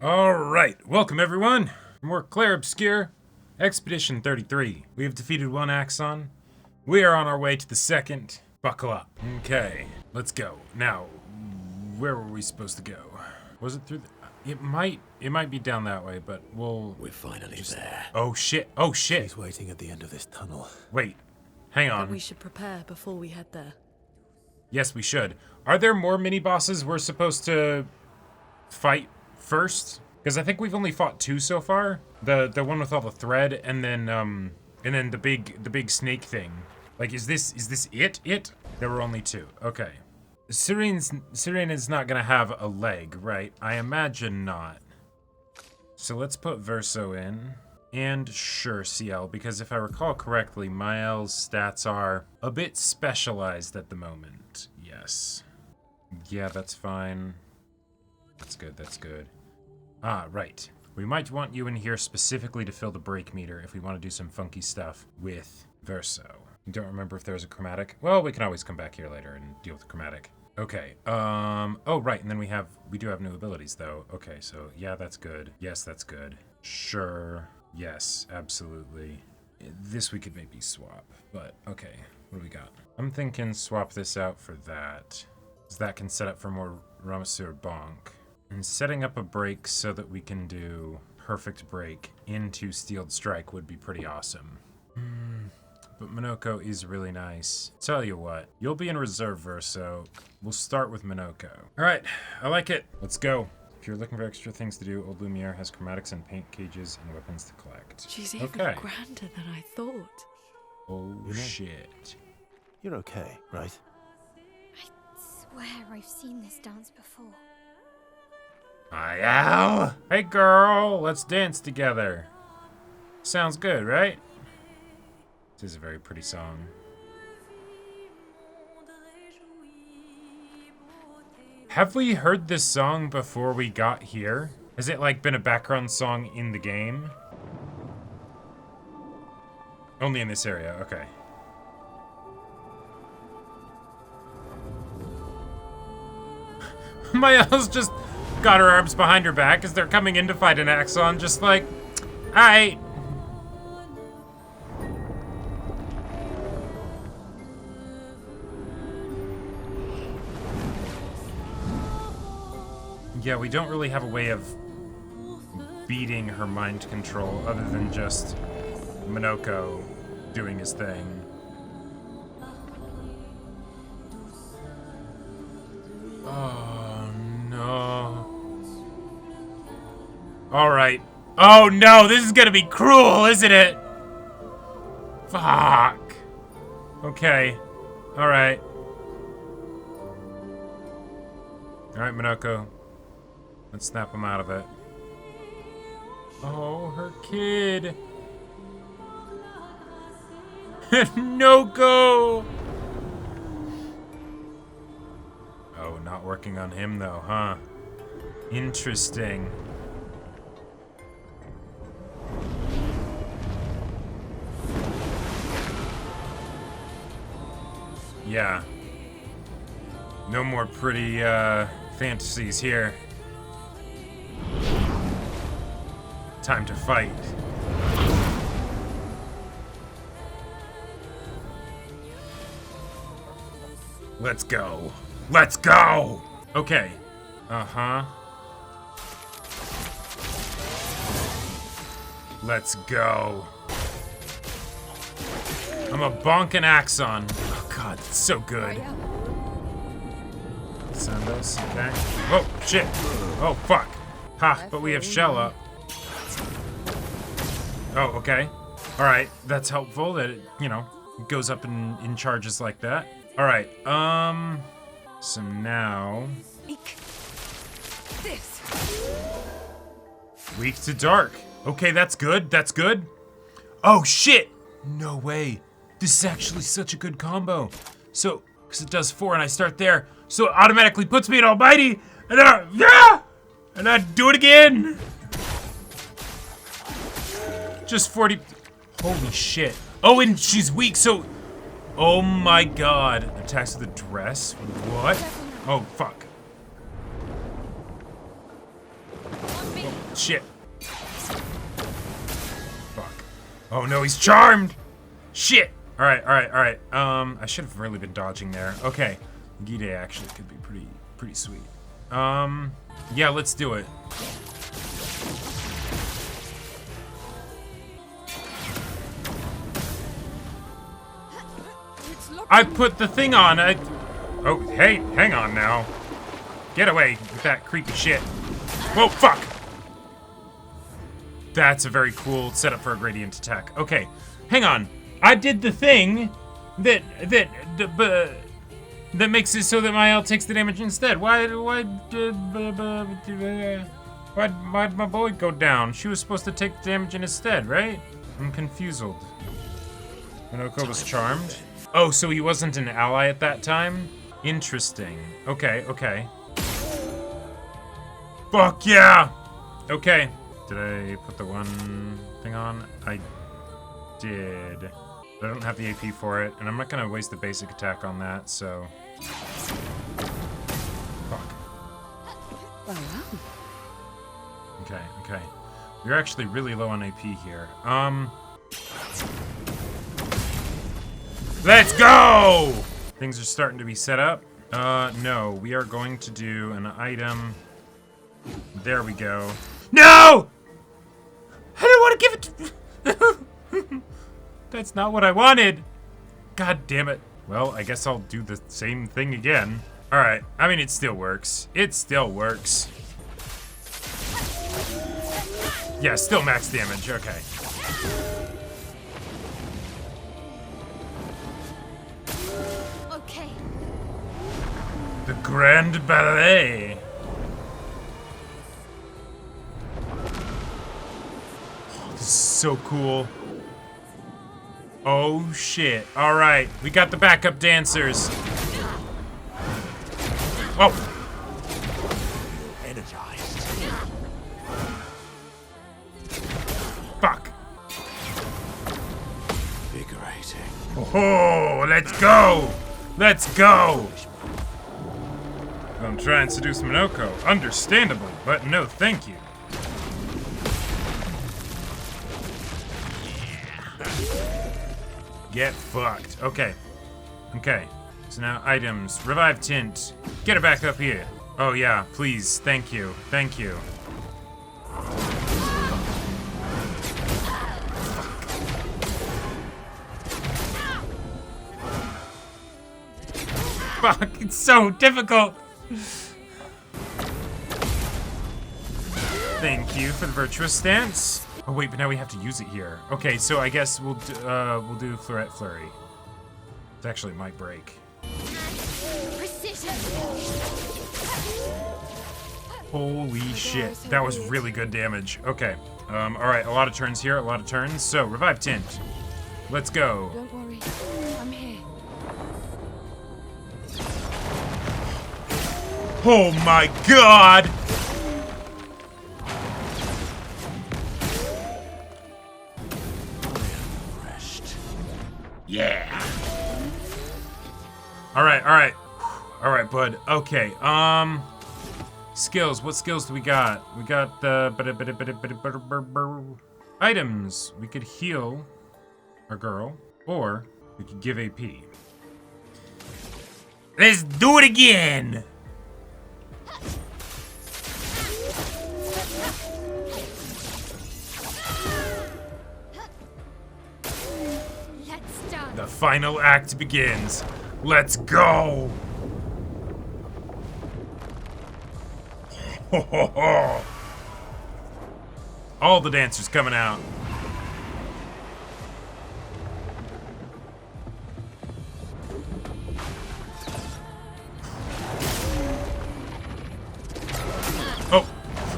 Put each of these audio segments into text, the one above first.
Alright, welcome everyone! More Clair Obscur, Expedition 33. We have defeated one Axon. We are on our way to the second. Buckle up. Okay, let's go. Now, where were we supposed to go? Was it through the... It might be down that way, but We're finally there. Oh shit, oh shit! He's waiting at the end of this tunnel. Wait, hang That on. we should prepare before we head there. Yes, we should. Are there more mini-bosses we're supposed to fight first? Because I think we've only fought two so far. The one with all the thread, and then the big snake thing. Like, is this it? There were only two. Okay. Sirene is not gonna have a leg, right? I imagine not. So let's put Verso in. And sure, CL, because if I recall correctly, Mael's stats are a bit specialized at the moment. Yes. Yeah, that's fine. That's good, that's good. Ah, right. We might want you in here specifically to fill the break meter if we want to do some funky stuff with Verso. Don't remember if there's a chromatic. Well, we can always come back here later and deal with the chromatic. Okay, oh, right, and then we do have new abilities, though. Okay, so, yeah, that's good. Yes, that's good. Sure. Yes, absolutely. This we could maybe swap, but okay, what do we got? I'm thinking swap this out for that, so that can set up for more Ramasur Bonk. And setting up a break so that we can do perfect break into Steeled Strike would be pretty awesome. But Minoko is really nice. Tell you what, you'll be in reserve, Verso. We'll start with Minoko. All right, I like it. Let's go. If you're looking for extra things to do, Old Lumiere has chromatics and paint cages and weapons to collect. She's even grander than I thought. Oh, shit. You're okay, right? I swear I've seen this dance before. Hi, Al. Hey, girl. Let's dance together. Sounds good, right? This is a very pretty song. Have we heard this song before we got here? Has it, like, been a background song in the game? Only in this area, okay. Mael's just got her arms behind her back as they're coming in to fight an Axon, just like, alright. Yeah, we don't really have a way of beating her mind control other than just Minoko doing his thing. Oh, no. Alright. Oh, no, this is gonna be cruel, isn't it? Fuck. Okay. Alright. Alright, Minoko. Let's snap him out of it. Oh, her kid. No go. Oh, not working on him though, huh? Interesting. Yeah. No more pretty fantasies here. Time to fight. Let's go. Let's go! Okay. Uh-huh. Let's go. I'm a bonkin' Axon. Oh god, that's so good. Send those back. Oh, shit. Oh, fuck. Ha, but we have Shell up. Oh, okay. Alright, that's helpful that it, you know, goes up in charges like that. Alright, so now... Weak to dark. Okay, that's good, that's good. Oh, shit! No way. This is actually such a good combo. So, because it does 4 and I start there, so it automatically puts me in Almighty, and and I do it again! Just 40. Holy shit. Oh, and she's weak, so. Oh my god. Attacks with the dress? What? Oh, fuck. shit. Fuck. Oh no, he's charmed! Shit! Alright. I should have really been dodging there. Okay. Gide actually could be pretty sweet. Yeah, let's do it. I put the thing on. Oh, hey, hang on now. Get away with that creepy shit. Whoa, fuck! That's a very cool setup for a gradient attack. Okay, hang on. I did the thing that makes it so that my L takes the damage instead. Why'd my boy go down? She was supposed to take the damage instead, right? I'm confused. Minoko was charmed. Oh, so he wasn't an ally at that time? Interesting. Okay. Fuck yeah! Okay. Did I put the one thing on? I did. But I don't have the AP for it, and I'm not gonna waste the basic attack on that, so... Fuck. Okay. You're actually really low on AP here. Let's go! Things are starting to be set up. No, we are going to do an item. There we go. No! I didn't want to give it to... That's not what I wanted. God damn it. Well, I guess I'll do the same thing again. All right. I mean, it still works. It still works. Yeah, still max damage. Okay. Okay. The Grand Ballet. Oh, this is so cool. Oh shit. Alright, we got the backup dancers. Oh! Energized. Fuck. Invigorating. Oh, let's go! Let's go! I'm trying to seduce Minoko. Understandably, but no thank you. Get fucked. Okay. So now items. Revive tint. Get her back up here. Oh yeah, please. Thank you. Fuck, it's so difficult. Thank you for the virtuous stance. Oh wait, but now we have to use it here. Okay, so I guess we'll do Florette Flurry. It actually might break. Precision. Holy shit, that was really good damage. Okay, all right, a lot of turns here, So revive tint. Let's go. Don't worry, I'm here. Oh my god! Yeah. All right, bud. Okay. Skills. What skills do we got? We got the items. We could heal our girl, or we could give AP. Let's do it again. The final act begins. Let's go! Ho, ho, ho. All the dancers coming out. Oh!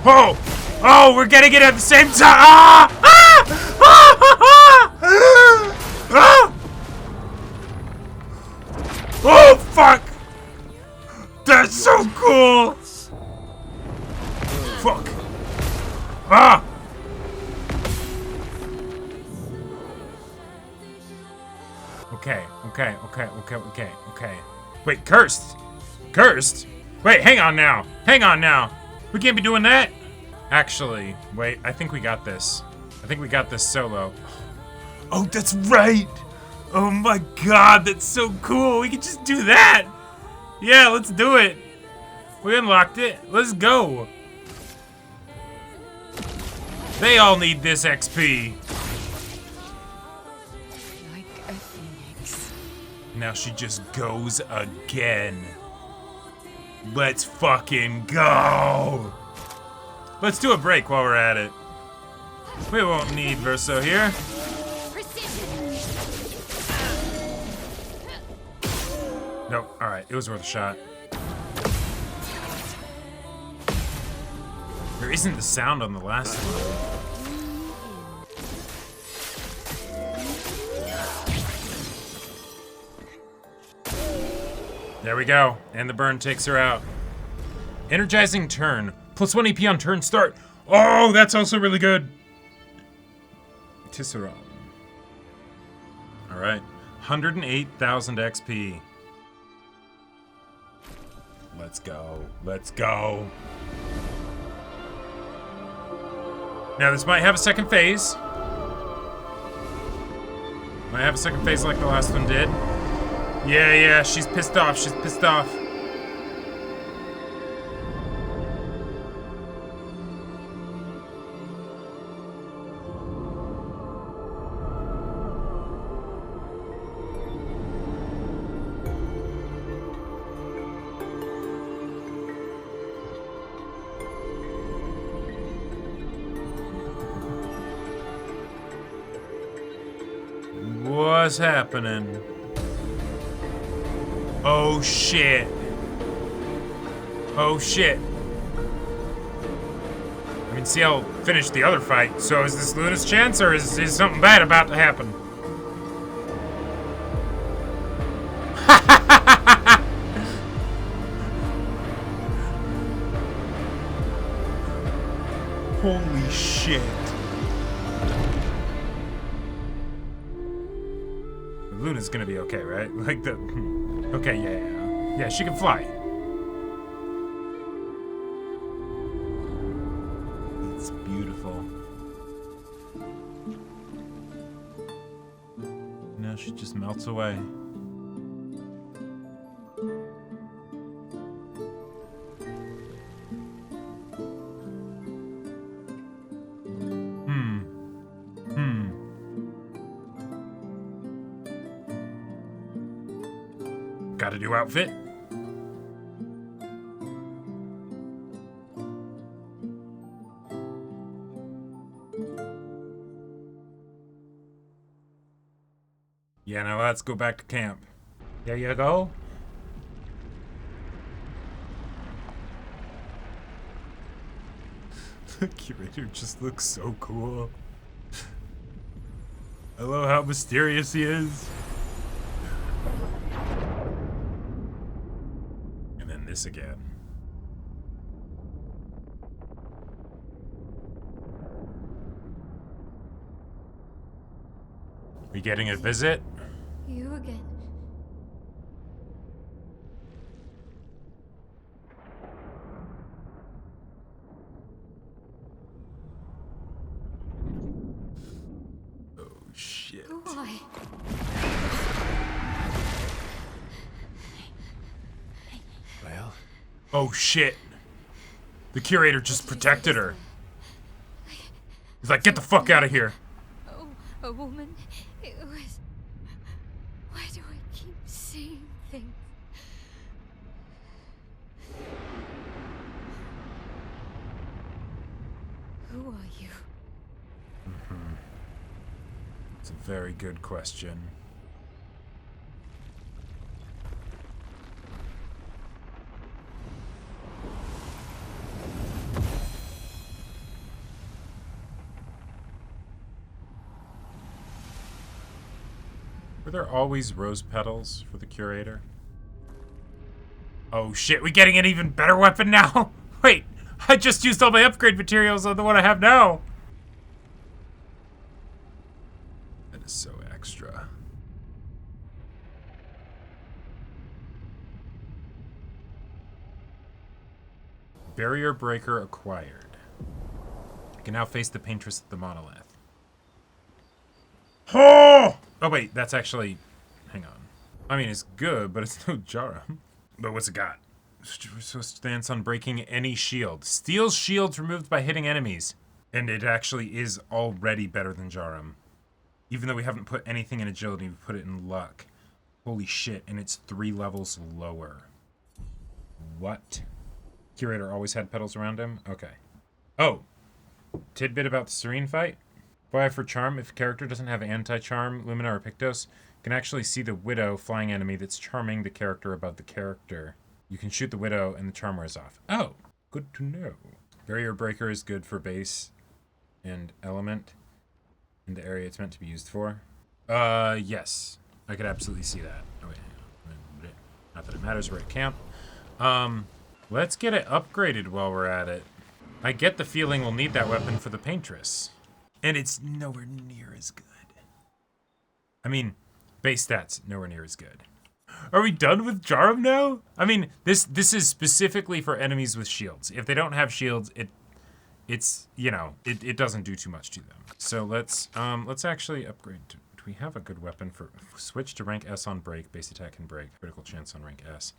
Oh! Oh! We're getting it at the same time! Ah! Ah! Ah! Ah! Ah! Ah! Oh, fuck! That's so cool! Fuck. Ah! Okay. Wait, cursed? Cursed? Wait, hang on now. We can't be doing that. Actually, wait, I think we got this. I think we got this solo. Oh, that's right! Oh my god, that's so cool! We can just do that! Yeah, let's do it! We unlocked it. Let's go! They all need this XP. Like a phoenix. Now she just goes again. Let's fucking go! Let's do a break while we're at it. We won't need Verso here. Nope, alright, it was worth a shot. There isn't the sound on the last one. There we go, and the burn takes her out. Energizing turn. +1 EP on turn start. Oh, that's also really good. Tisserand. Alright, 108,000 XP. Let's go. Let's go. Now, this might have a second phase. Might have a second phase like the last one did. Yeah, she's pissed off. She's pissed off. What's happening? Oh shit. Oh shit. I mean, Ciel finished the other fight, so is this Luna's chance, or is something bad about to happen? Holy shit. Luna's gonna be okay, right? Like the... Okay, yeah. Yeah, she can fly. It's beautiful. Now she just melts away. Got a new outfit? Yeah, now let's go back to camp. There you go. The curator just looks so cool. I love how mysterious he is. And then this again. We getting a visit? You again. Oh shit. Why? Well, Oh shit. The curator just protected her. He's like, get the fuck out of here. Oh, a woman. It was. Why do I keep seeing things? Who are you? It's a very good question. Were there always rose petals for the curator? Oh shit, we getting an even better weapon now? Wait, I just used all my upgrade materials on the one I have now. That is so extra. Barrier breaker acquired. I can now face the paintress of the monolith. Oh! Oh, wait, that's actually... Hang on. I mean, it's good, but it's no Jaram. But what's it got? So stance on breaking any shield. Steals shields removed by hitting enemies. And it actually is already better than Jaram. Even though we haven't put anything in agility, we put it in luck. Holy shit, and it's 3 levels lower. What? Curator always had petals around him? Okay. Oh! Tidbit about the Sirene fight. Fly for charm. If a character doesn't have anti-charm, Lumina or Pictos, can actually see the Widow flying enemy that's charming the character above the character. You can shoot the Widow and the charm wears off. Oh! Good to know. Barrier Breaker is good for base and element in the area it's meant to be used for. Yes. I could absolutely see that. Oh, wait. Not that it matters, we're at camp. Let's get it upgraded while we're at it. I get the feeling we'll need that weapon for the Paintress. And it's nowhere near as good. I mean, base stats, nowhere near as good. Are we done with Jaram now? I mean, this is specifically for enemies with shields. If they don't have shields, it's you know, it doesn't do too much to them. So let's actually upgrade to, do we have a good weapon for switch to rank S on break, base attack and break, critical chance on rank S.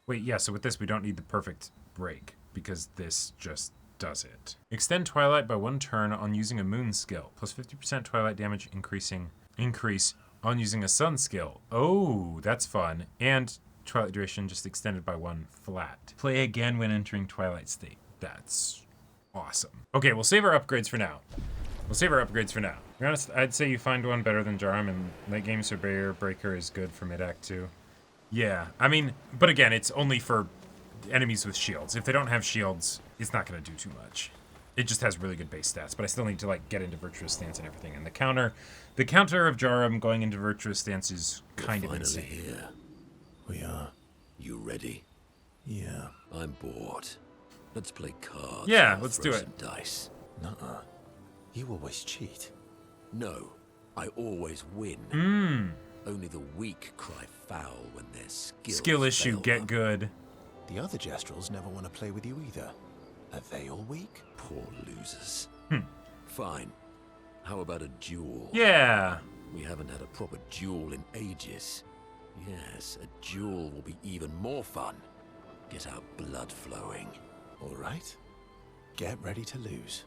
Wait, yeah, so with this we don't need the perfect break because this just does it. Extend Twilight by 1 turn on using a moon skill, plus 50% Twilight damage increase on using a sun skill. Oh, that's fun. And Twilight duration just extended by 1 flat. Play again when entering Twilight state. That's awesome. Okay, we'll save our upgrades for now. To be honest, I'd say you find one better than Jaram in late game, so Barrier Breaker is good for mid-act 2. Yeah, I mean, but again, it's only for enemies with shields. If they don't have shields, it's not going to do too much. It just has really good base stats, but I still need to like get into Virtuous Stance and everything. And the counter of Jaram going into Virtuous Stance is kind of insane. Here. We are. You ready? Yeah. I'm bored. Let's play cards. Yeah, let's do it. Some dice. Nuh-uh. You always cheat. No, I always win. Only the weak cry foul when their Skill issue, fail get them. good. The other Jestrels never want to play with you either. Are they all weak? Poor losers. Fine. How about a duel? Yeah. We haven't had a proper duel in ages. Yes, a duel will be even more fun. Get our blood flowing. All right. Get ready to lose.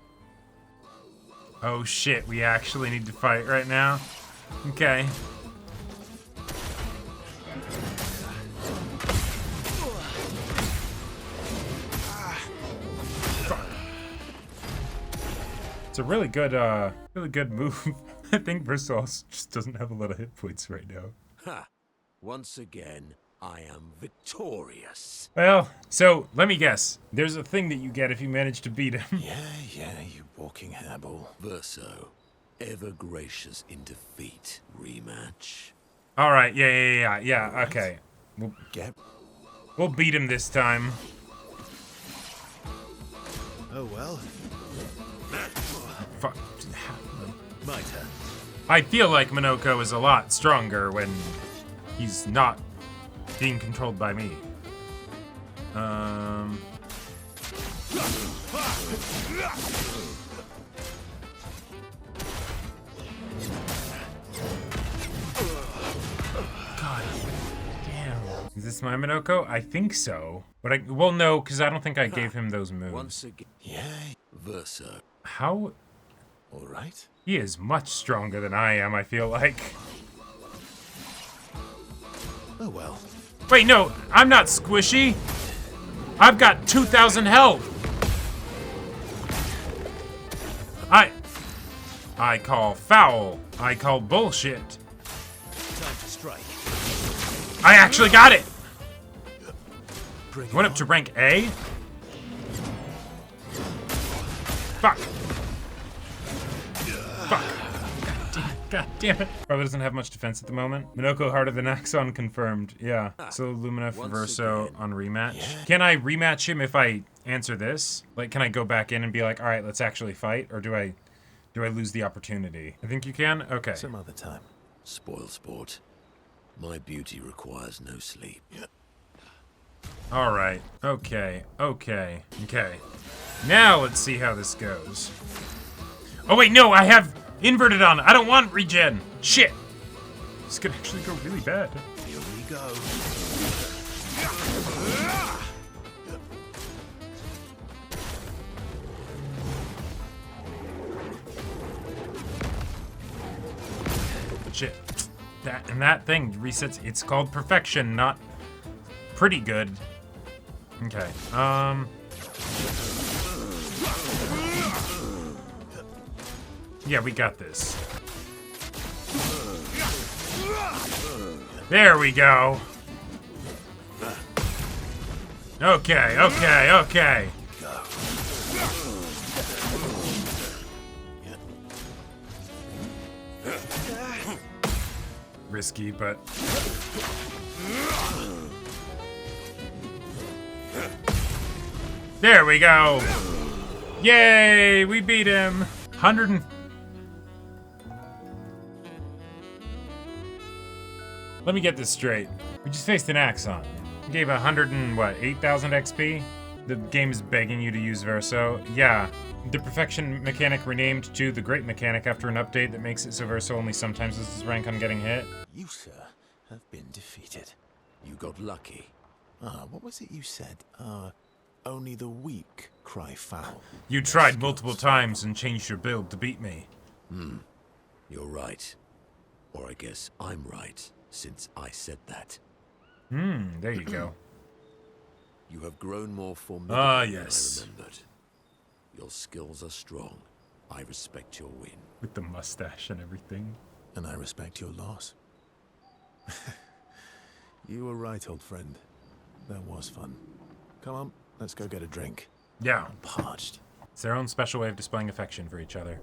Oh shit, we actually need to fight right now? Okay. It's a really good move. I think Versailles just doesn't have a lot of hit points right now. Ha! Once again, I am victorious. Well, so let me guess. There's a thing that you get if you manage to beat him. Yeah, you walking hairball. Verso, ever gracious in defeat. Rematch. All right, yeah. Okay, we'll beat him this time. Oh well. Fuck. My turn. I feel like Minoko is a lot stronger when he's not being controlled by me. God damn. Is this my Minoko? I think so. But well, no, because I don't think I gave him those moves. Once again. Yeah. Verso. How? All right. He is much stronger than I am, I feel like. Oh well. Wait, no, I'm not squishy. I've got 2,000 health. I call foul. I call bullshit. Time to strike. I actually got it. Bring it Went up on. to rank A. Fuck. Fuck. God damn it. Probably doesn't have much defense at the moment. Minoko harder than Axon confirmed. Yeah. So Lumina for Once Verso again. on rematch. Yeah. Can I rematch him if I answer this? Like, can I go back in and be like, all right, let's actually fight? Or do I lose the opportunity? I think you can? Okay. Some other time. Spoil sport. My beauty requires no sleep. All right. Okay. Now let's see how this goes. Oh wait, no, I have inverted on. I don't want regen. Shit. This could actually go really bad. Here we go. Shit. That thing resets. It's called perfection, not pretty good. Okay. Yeah, we got this. There we go. Okay, okay, okay. Risky, but... There we go! Yay! We beat him! 100 and... Let me get this straight. We just faced an Axon. We gave 100 and what, 8,000 XP? The game is begging you to use Verso. Yeah. The Perfection mechanic renamed to the Great Mechanic after an update that makes it so Verso only sometimes loses rank on getting hit. You, sir, have been defeated. You got lucky. What was it you said? Only the weak cry foul. You tried multiple times and changed your build to beat me. You're right. Or I guess I'm right, since I said that. There you go. You have grown more formidable yes. than I remembered. Your skills are strong. I respect your win. With the mustache and everything. And I respect your loss. You were right, old friend. That was fun. Come on, let's go get a drink. Yeah. I'm parched. It's their own special way of displaying affection for each other.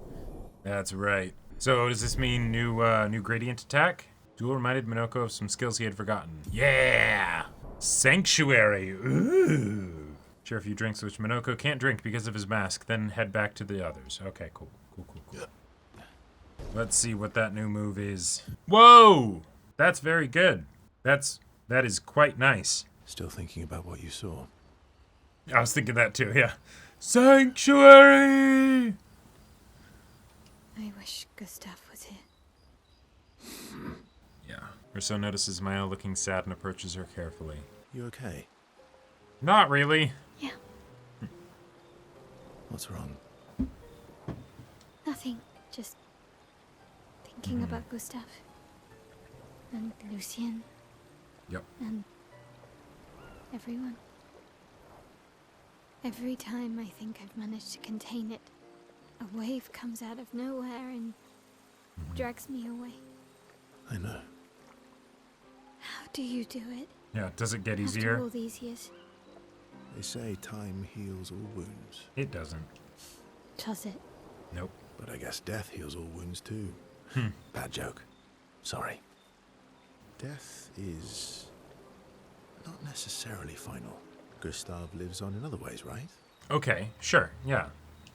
That's right. So does this mean new gradient attack? Duel reminded Minoko of some skills he had forgotten. Yeah! Sanctuary! Ooh! Share a few drinks which Minoko can't drink because of his mask, then head back to the others. Okay, cool. Cool. Let's see what that new move is. Whoa! That's very good. That is quite nice. Still thinking about what you saw. I was thinking that too, yeah. Sanctuary! I wish Gustav was here. Yeah. Urso notices Maya looking sad and approaches her carefully. You okay? Not really. Yeah, What's wrong? nothing. Just thinking about Gustav. And Lucien. Yep. And everyone. Every time I think I've managed to contain it, a wave comes out of nowhere and drags me away. I know. How do you do it? Yeah, does it get After easier? all these years? They say time heals all wounds. It doesn't. Does it? Nope. But I guess death heals all wounds too. Bad joke. Sorry. Death is not necessarily final. Gustav lives on in other ways, right? Okay, sure, yeah.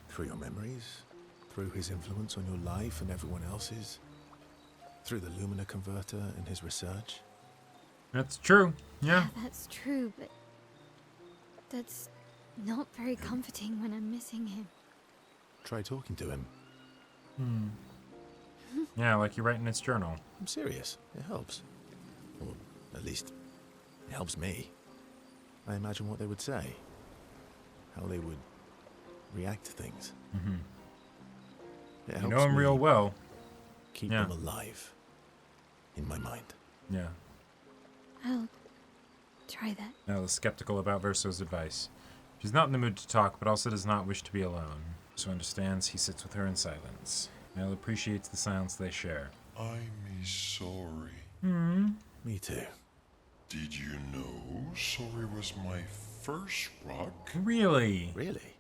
Through your memories, through his influence on your life and everyone else's, through the Lumina converter and his research. That's true, yeah. That's true, but that's not very comforting when I'm missing him. Try talking to him. Yeah, like you write in its journal. I'm serious. It helps. Or at least, it helps me. I imagine what they would say. How they would react to things. It You helps know him me real well. keep Yeah. them alive. In my mind. Yeah. I'll try that. Nella is skeptical about Verso's advice. She's not in the mood to talk, but also does not wish to be alone. So understands he sits with her in silence. Nella appreciates the silence they share. I'm sorry. Me too. Did you know sorry was my first rock? Really? Really?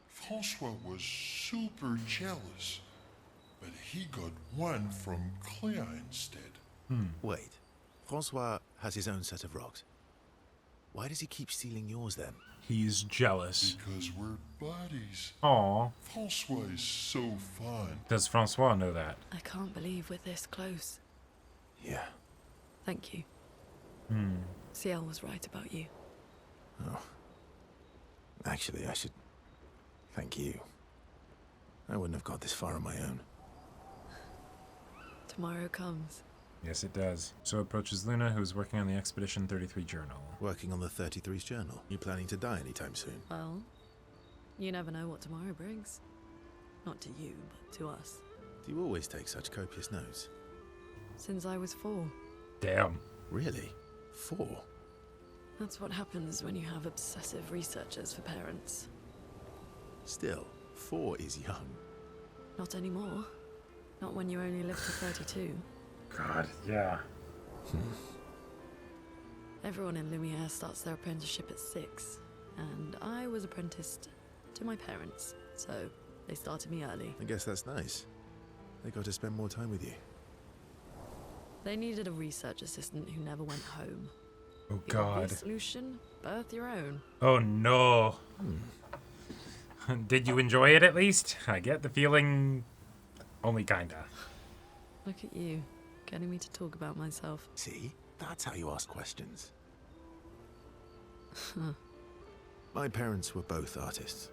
Francois was super jealous, but he got one from Claire instead. Wait. Francois has his own set of rocks. Why does he keep stealing yours then? He's jealous. Because we're buddies. Aw. Francois is so fun. Does Francois know that? I can't believe we're this close. Yeah. Thank you. Ciel was right about you. Oh. Actually, I should thank you. I wouldn't have got this far on my own. Tomorrow comes. Yes, it does. So approaches Luna, who is working on the Expedition 33 journal. Working on the 33's journal. You planning to die anytime soon? Well, you never know what tomorrow brings. Not to you, but to us. Do you always take such copious notes? Since I was 4. Damn. Really? 4? That's what happens when you have obsessive researchers for parents. Still, 4 is young. Not anymore. Not when you only live to 32. God, yeah. Everyone in Lumiere starts their apprenticeship at 6, and I was apprenticed to my parents, so they started me early. I guess that's nice. They got to spend more time with you. They needed a research assistant who never went home. Oh, The God. obvious solution, birth your own. Oh, no. Did you enjoy it at least? I get the feeling... only kinda. Look at you, getting me to talk about myself. See? That's how you ask questions. My parents were both artists.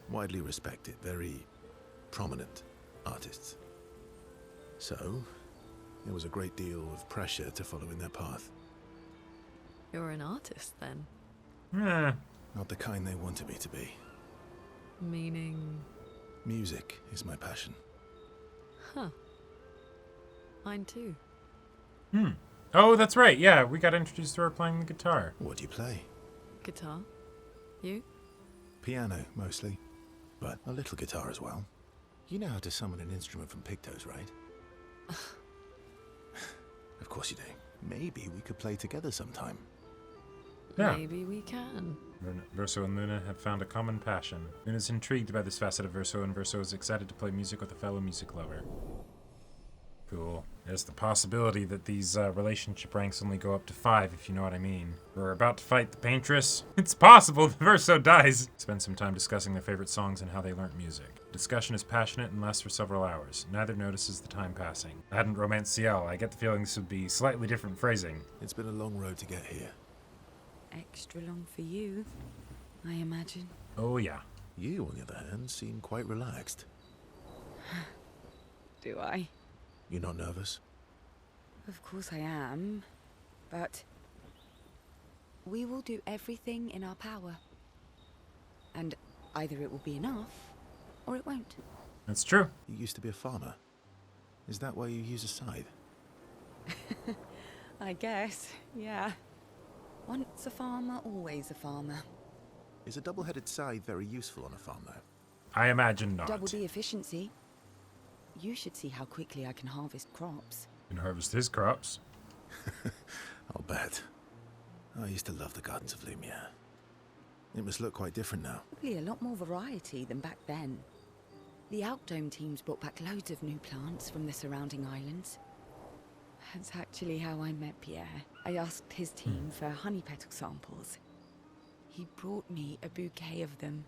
Widely respected, very prominent artists. So, there was a great deal of pressure to follow in their path. You're an artist, then? Eh. Not the kind they wanted me to be. Meaning... Music is my passion. Huh. Mine too. Oh, that's right. Yeah, we got introduced to her playing the guitar. What do you play? Guitar? You? Piano, mostly. But a little guitar as well. You know how to summon an instrument from Pictos, right? Of course you do. Maybe we could play together sometime. Yeah. Maybe we can. Verso and Luna have found a common passion. Luna's intrigued by this facet of Verso, and Verso is excited to play music with a fellow music lover. Cool. There's the possibility that these relationship ranks only go up to 5, if you know what I mean. We're about to fight the Paintress. It's possible the Verso dies. Spend some time discussing their favorite songs and how they learnt music. Discussion is passionate and lasts for several hours. Neither notices the time passing. I hadn't romanced CL. I get the feeling this would be slightly different phrasing. It's been a long road to get here. Extra long for you, I imagine. Oh, yeah. You, on the other hand, seem quite relaxed. Do I? You're not nervous? Of course I am, but we will do everything in our power. And either it will be enough, or it won't. That's true. You used to be a farmer. Is that why you use a scythe? I guess, yeah. Once a farmer, always a farmer. Is a double-headed scythe very useful on a farm, though? I imagine not. Double the efficiency. You should see how quickly I can harvest crops. Can harvest his crops. I'll bet. I used to love the gardens of Lumiere. It must look quite different now. Probably a lot more variety than back then. The Outdome teams brought back loads of new plants from the surrounding islands. That's actually how I met Pierre. I asked his team for honey petal samples. He brought me a bouquet of them.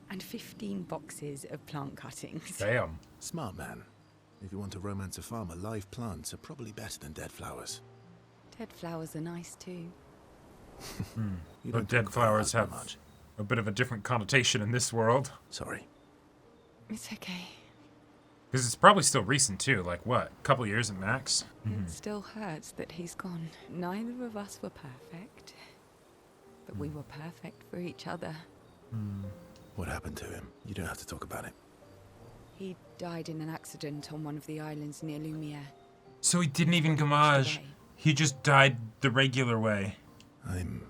And 15 boxes of plant cuttings. Damn. Smart man. If you want to romance a farmer, live plants are probably better than dead flowers. Dead flowers are nice too. You But don't dead talk about flowers that have much. a bit of a different connotation in this world. Sorry. It's okay. Because it's probably still recent, too. Like, what? A couple years at max? It still hurts that he's gone. Neither of us were perfect. But we were perfect for each other. What happened to him? You don't have to talk about it. He died in an accident on one of the islands near Lumiere. So he didn't even gamage. Today. He just died the regular way. I'm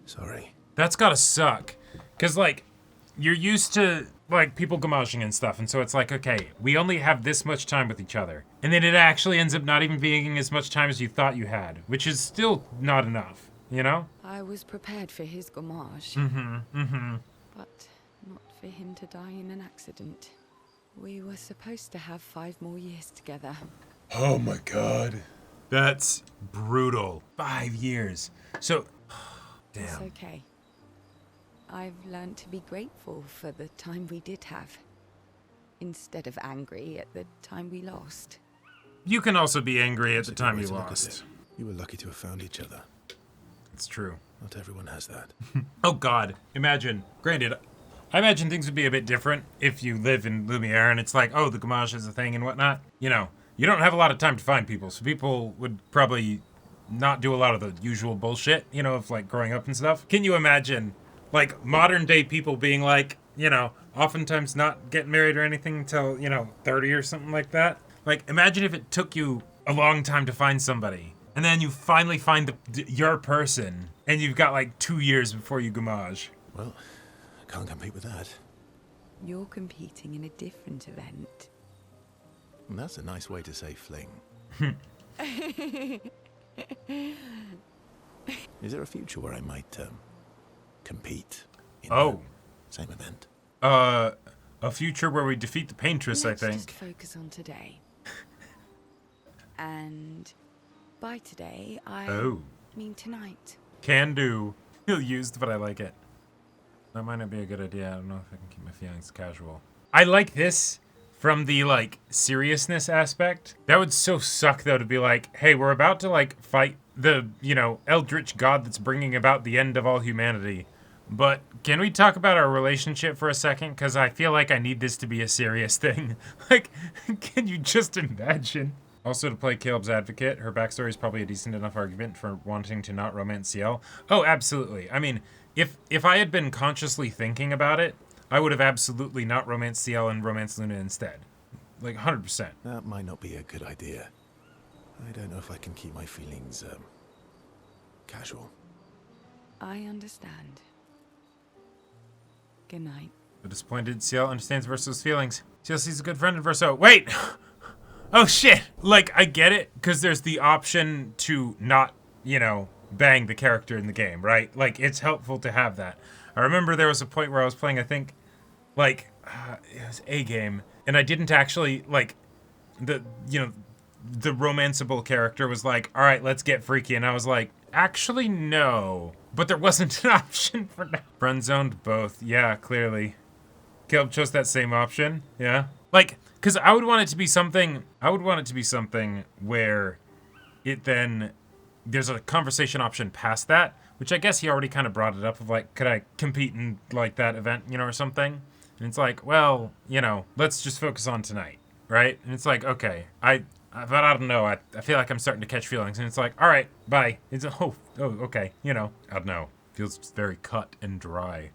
sorry. That's gotta suck. Because, like, you're used to, like, people gamaging and stuff. And so it's like, okay, we only have this much time with each other. And then it actually ends up not even being as much time as you thought you had. Which is still not enough, you know? I was prepared for his gamage. But not for him to die in an accident. We were supposed to have 5 more years together. Oh my god. That's brutal. 5 years. So, It's damn. okay. I've learned to be grateful for the time we did have, instead of angry at the time we lost. You can also be angry at the That's a good time way you to look at lost. it. You were lucky to have found each other. It's true. Not everyone has that. Oh god. Imagine. Granted, I imagine things would be a bit different if you live in Lumiere and it's like, oh, the Gamage is a thing and whatnot. You know, you don't have a lot of time to find people, so people would probably not do a lot of the usual bullshit, you know, of like growing up and stuff. Can you imagine, like, modern day people being like, you know, oftentimes not getting married or anything until, you know, 30 or something like that? Like, imagine if it took you a long time to find somebody, and then you finally find your person, and you've got like 2 years before you Gamage. Well, I can't compete with that. You're competing in a different event. And that's a nice way to say fling. Is there a future where I might compete in the same event? A future where we defeat the Paintress, I Let's think. just focus on today. And by today, I mean tonight. Can do. Ill used, but I like it. That might not be a good idea. I don't know if I can keep my feelings casual. I like this from the, like, seriousness aspect. That would so suck, though, to be like, hey, we're about to, like, fight the, you know, eldritch god that's bringing about the end of all humanity. But can we talk about our relationship for a second? Because I feel like I need this to be a serious thing. Like, can you just imagine? Also, to play Caleb's advocate, her backstory is probably a decent enough argument for wanting to not romance CL. Oh, absolutely. I mean, if I had been consciously thinking about it, I would have absolutely not romanced CL and romanced Luna instead. Like, 100%. That might not be a good idea. I don't know if I can keep my feelings, casual. I understand. Good night. The disappointed CL understands Verso's feelings. CL sees a good friend in Verso. Wait! Oh, shit! Like, I get it, because there's the option to not, you know, bang the character in the game, right? Like, it's helpful to have that. I remember there was a point where I was playing, I think, like, it was a game, and I didn't actually, like, the romanceable character was like, all right, let's get freaky, and I was like, actually, no. But there wasn't an option for now. Friend-zoned both. Yeah, clearly. Caleb chose that same option. Yeah. Like, because I would want it to be something where it then, there's a conversation option past that, which I guess he already kind of brought it up of like, could I compete in like that event, you know, or something? And it's like, well, you know, let's just focus on tonight, right? And it's like, okay, but I don't know. I feel like I'm starting to catch feelings, and it's like, all right, bye. It's okay, you know. I don't know. Feels very cut and dry,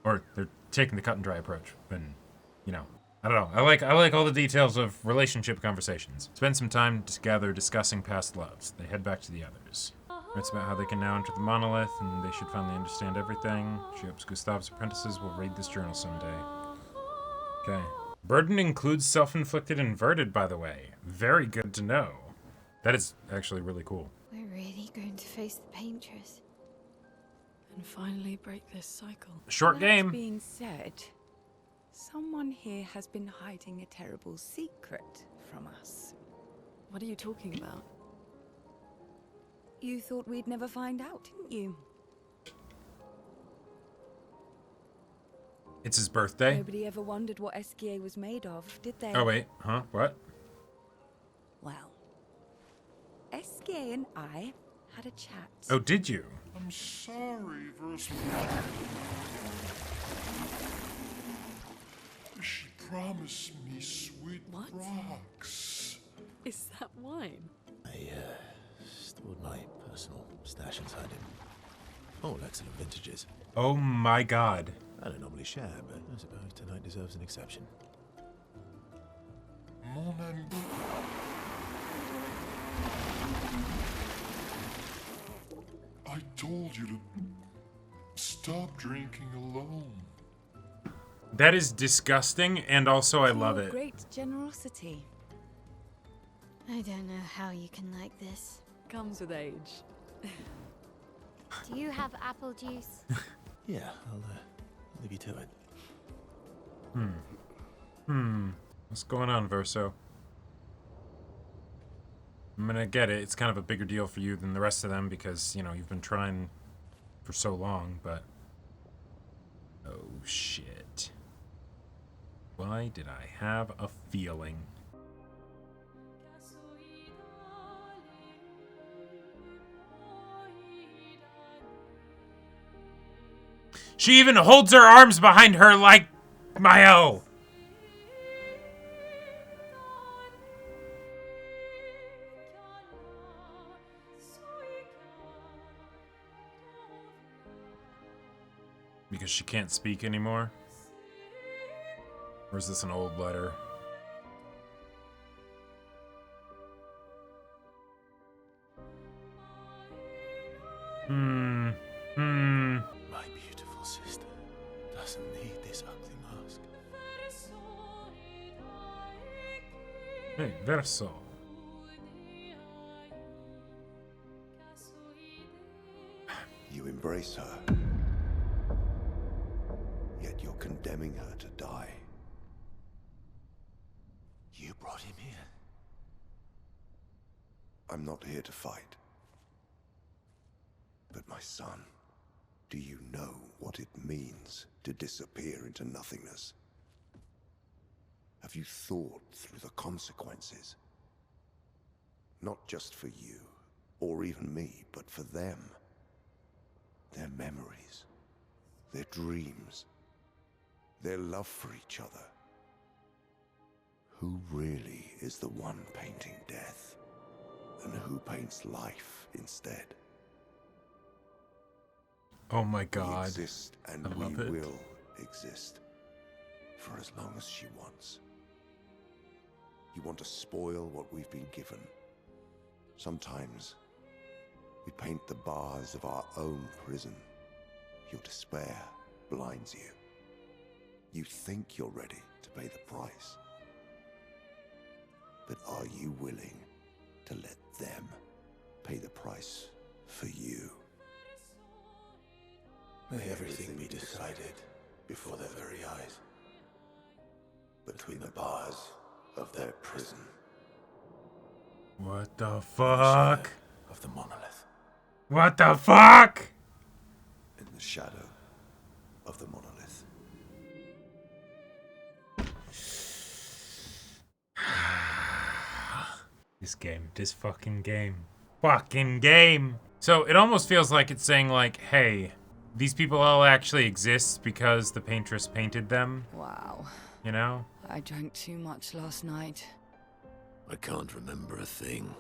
or they're taking the cut and dry approach. And you know, I don't know. I like all the details of relationship conversations. Spend some time together discussing past loves. They head back to the others. It's about how they can now enter the Monolith, and they should finally understand everything. She hopes Gustav's apprentices will read this journal someday. Okay. Burden includes self-inflicted inverted, by the way. Very good to know. That is actually really cool. We're really going to face the Paintress. And finally break this cycle. Short game. That being said, someone here has been hiding a terrible secret from us. What are you talking about? You thought we'd never find out, didn't you? It's his birthday. Nobody ever wondered what SGA was made of, did they? Oh, wait. Huh? What? Well, SGA and I had a chat. Oh, did you? I'm sorry, Verso. She promised me sweet What? rocks. Is that wine? I, stored my personal stash inside him. All excellent vintages. Oh my god. I don't normally share, but I suppose tonight deserves an exception. Mon ami. I told you to stop drinking alone. That is disgusting, and also I love Your it. Great generosity. I don't know how you can like this. Comes with age. Do you have apple juice? Yeah, I'll leave you to it. What's going on, Verso? I'm gonna get it. It's kind of a bigger deal for you than the rest of them because, you know, you've been trying for so long, but... Oh, shit. Why did I have a feeling? She even holds her arms behind her like Mayo. Because she can't speak anymore? Or is this an old letter? My beautiful sister doesn't need this ugly mask. Hey, verso. You embrace her, yet you're condemning her to die. You brought him here. I'm not here to fight. But my son, do you know what it means to disappear into nothingness? Have you thought through the consequences? Not just for you, or even me, but for them. Their memories, their dreams, their love for each other. Who really is the one painting death, and who paints life instead? Oh my We god. exist, and I we love it. will exist for as long as she wants. You want to spoil what we've been given. Sometimes we paint the bars of our own prison. Your despair blinds you. You think you're ready to pay the price. But are you willing to let them pay the price for you? May everything be decided before their very eyes. Between the bars of their prison. What the fuck? Of the monolith. What the fuck? In the shadow of the monolith. This game. This fucking game. Fucking game. So it almost feels like it's saying like, hey, these people all actually exist because the paintress painted them, Wow. you know? I drank too much last night. I can't remember a thing.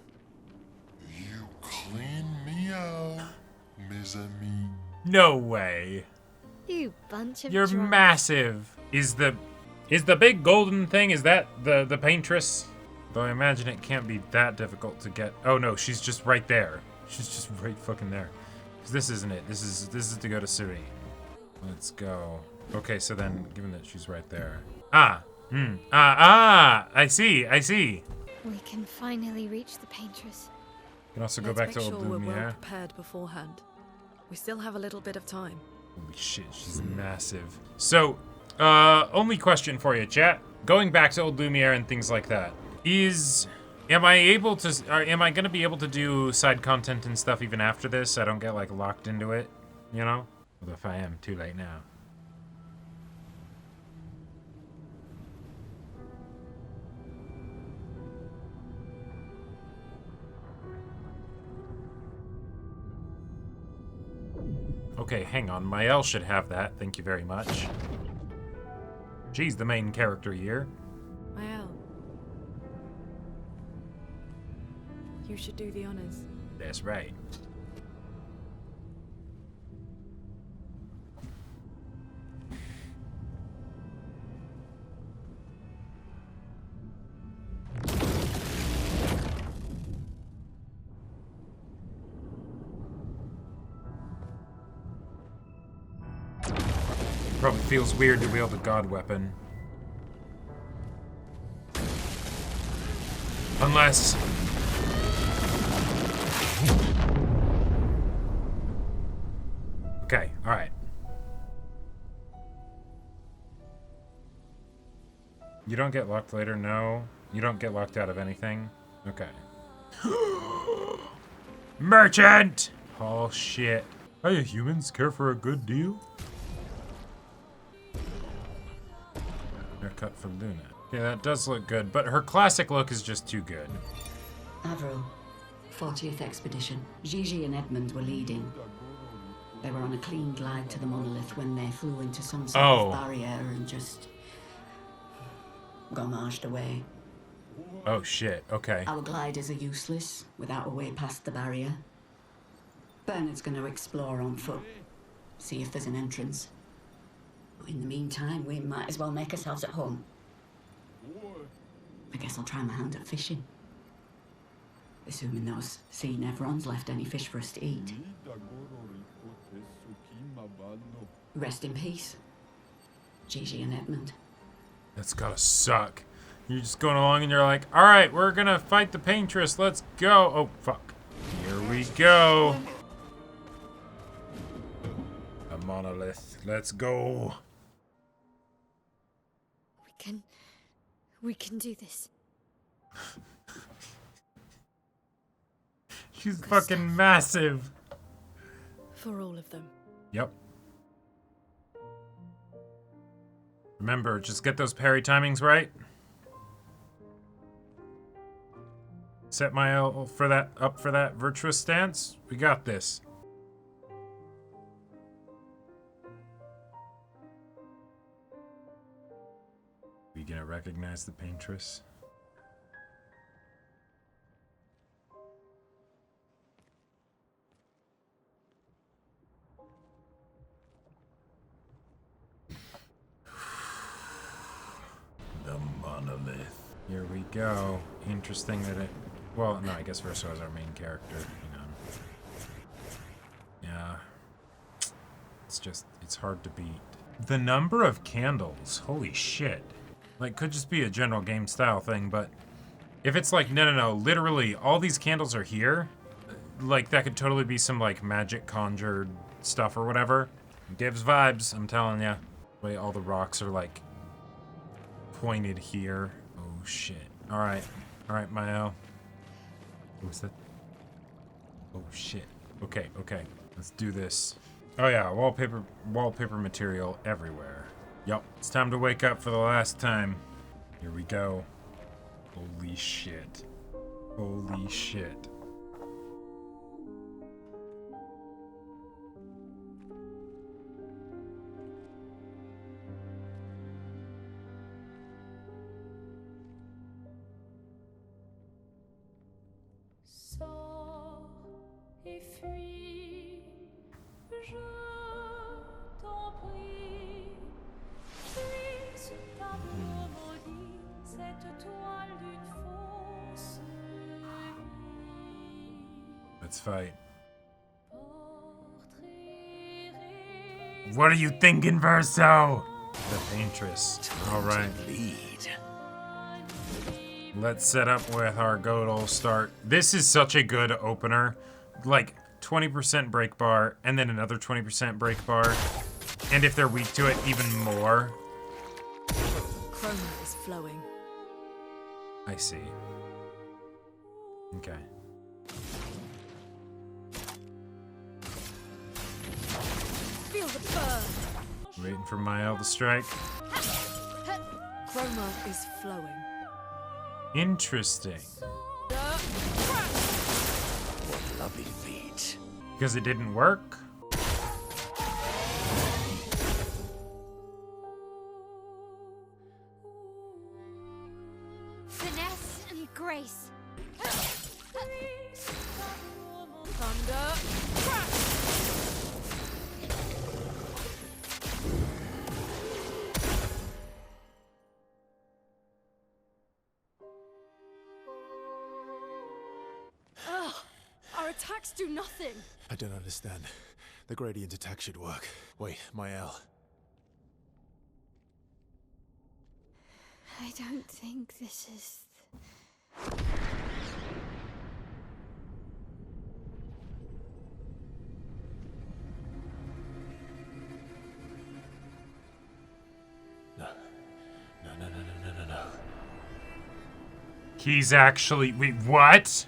You clean me out, mes amis. No way. You bunch of You're drunks. massive. Is the big golden thing, is that the paintress? Though I imagine it can't be that difficult to get. Oh no, she's just right there. She's just right fucking there. 'Cause this isn't it. This is to go to Sirene. Let's go. Okay, so then, given that she's right there. I see. We can finally reach the paintress. You can also go Let's back make to sure Old we're well Lumiere. prepared beforehand. We still have a little bit of time. Holy shit, she's massive. So, only question for you, chat. Going back to Old Lumiere and things like that. Am I gonna be able to do side content and stuff even after this? I don't get like locked into it, you know? Although if I am, too late now. Okay, hang on. Mael should have that. Thank you very much. She's the main character here. Mael. You should do the honors. That's right. Probably feels weird to wield a god weapon. Unless... Okay, alright. You don't get locked later? No. You don't get locked out of anything? Okay. Merchant! Oh, shit. Hey, humans, care for a good deal? Haircut for Luna. Yeah, that does look good, but her classic look is just too good. Avril, 40th Expedition. Gigi and Edmund were leading. They were on a clean glide to the Monolith when they flew into some sort of barrier and just gommaged away. Oh shit, okay. Our gliders are useless without a way past the barrier. Bernard's going to explore on foot, see if there's an entrance. But in the meantime, we might as well make ourselves at home. I guess I'll try my hand at fishing. Assuming those sea nevrons left any fish for us to eat. Rest in peace, Gigi and Edmund. That's gotta suck. You're just going along and you're like, alright, we're gonna fight the paintress, let's go. Oh, fuck. Here we go. A monolith, let's go. We can do this. She's fucking massive. For all of them. Yep. Remember, just get those parry timings right. Set my L for that, up for that virtuous stance. We got this. We gonna recognize the paintress? The monolith. Here we go. Interesting that it... Well, no, I guess Verso is our main character. Hang on. Yeah. It's just... It's hard to beat. The number of candles. Holy shit. Like, could just be a general game style thing, but... If it's like, no, literally, all these candles are here. Like, that could totally be some, like, magic conjured stuff or whatever. It gives vibes, I'm telling ya. The way all the rocks are, like... pointed here. Oh shit. Alright, Mael. What's that? Oh shit. Okay. Let's do this. Oh yeah, wallpaper material everywhere. Yup, it's time to wake up for the last time. Here we go. Holy shit. Holy shit. Let's fight. What are you thinking, Verso? The paintress. Alright. Let's set up with our good old start. This is such a good opener. Like, 20% break bar, and then another 20% break bar. And if they're weak to it, even more. Chroma is flowing. I see. Okay. Feel the burn. Waiting for Mael to strike. Chroma is flowing. Interesting. What lovely feet. Because it didn't work? Finesse and grace. Thunder. Ugh, our attacks do nothing. I don't understand. The gradient attack should work. Wait, Mael. I don't think this is... No. He's actually... Wait, what?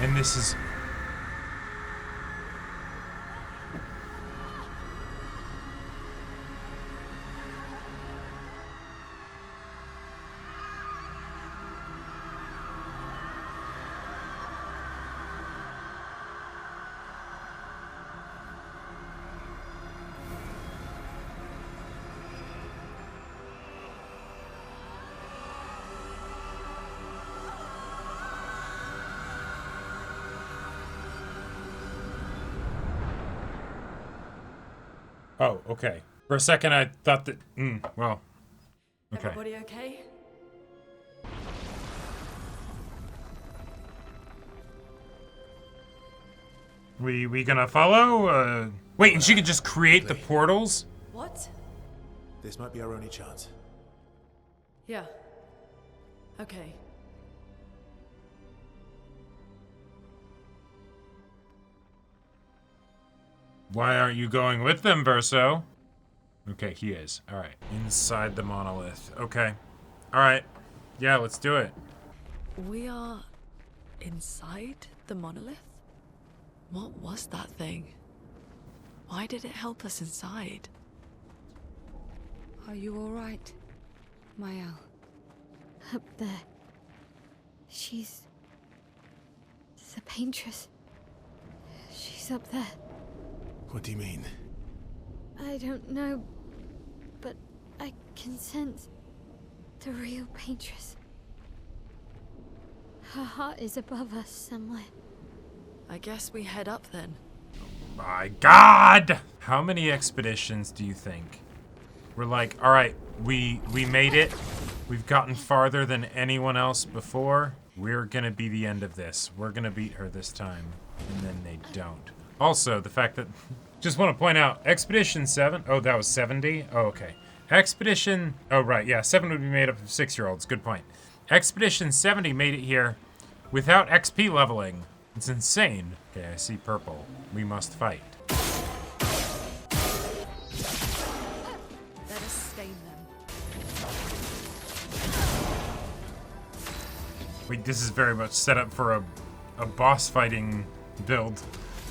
And this is... Oh, okay. For a second, I thought that. Well. Okay. Everybody okay? We gonna follow? Wait, and she could just create the portals? What? This might be our only chance. Yeah. Okay. Why aren't you going with them, Verso? Okay, he is. Alright. Inside the monolith. Okay. Alright. Yeah, let's do it. We are inside the monolith? What was that thing? Why did it help us inside? Are you all right, Mael? Up there. She's the paintress. She's up there. What do you mean? I don't know, but I can sense the real paintress. Her heart is above us somewhere. I guess we head up then. My God! How many expeditions do you think? We're like, alright, we made it. We've gotten farther than anyone else before. We're gonna be the end of this. We're gonna beat her this time. And then they don't. Also, the fact that... Just want to point out, Expedition 7... Oh, that was 70? Oh, okay. Expedition... Oh, right, yeah, 7 would be made up of 6-year-olds. Good point. Expedition 70 made it here without XP leveling. It's insane. Okay, I see purple. We must fight. Let us stain them. Wait, this is very much set up for a boss fighting build.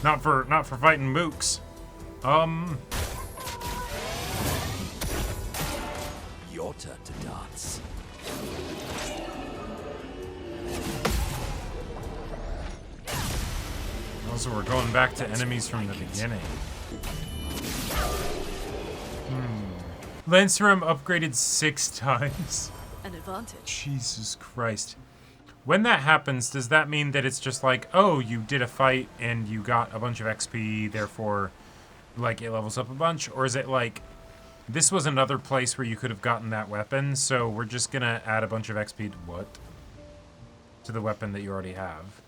Not for fighting mooks. Your turn to dance. Also, we're going back to enemies from the beginning. Lancerum upgraded 6 times. An advantage. Jesus Christ. When that happens, does that mean that it's just like, oh, you did a fight and you got a bunch of XP, therefore, like, it levels up a bunch? Or is it like, this was another place where you could have gotten that weapon, so we're just gonna add a bunch of XP to what? To the weapon that you already have.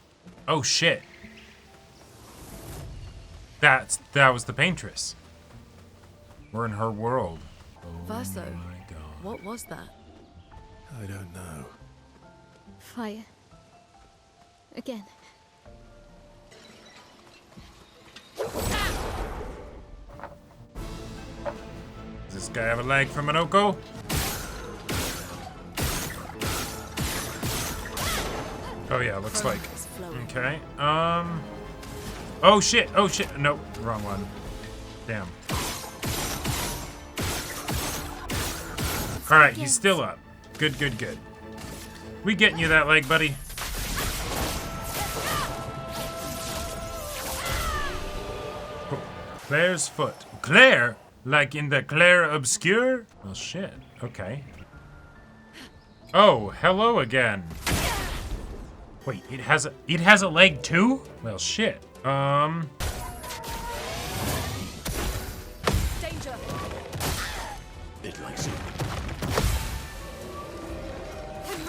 Oh, shit. That was the paintress. We're in her world. Oh Verso, my God. what was that? I don't know. Fire. Again. Does this guy have a leg from Minoko? Oh yeah, looks like. It's flowing. Okay. Oh shit! Oh shit! Nope, wrong one. Damn. All right, he's still up. Good, good, good. We getting you that leg, buddy. Oh, Claire's foot. Claire? Like in the clair obscur? Well, shit. Okay. Oh, hello again. Wait, it has a leg too? Well, shit. Danger. It likes it.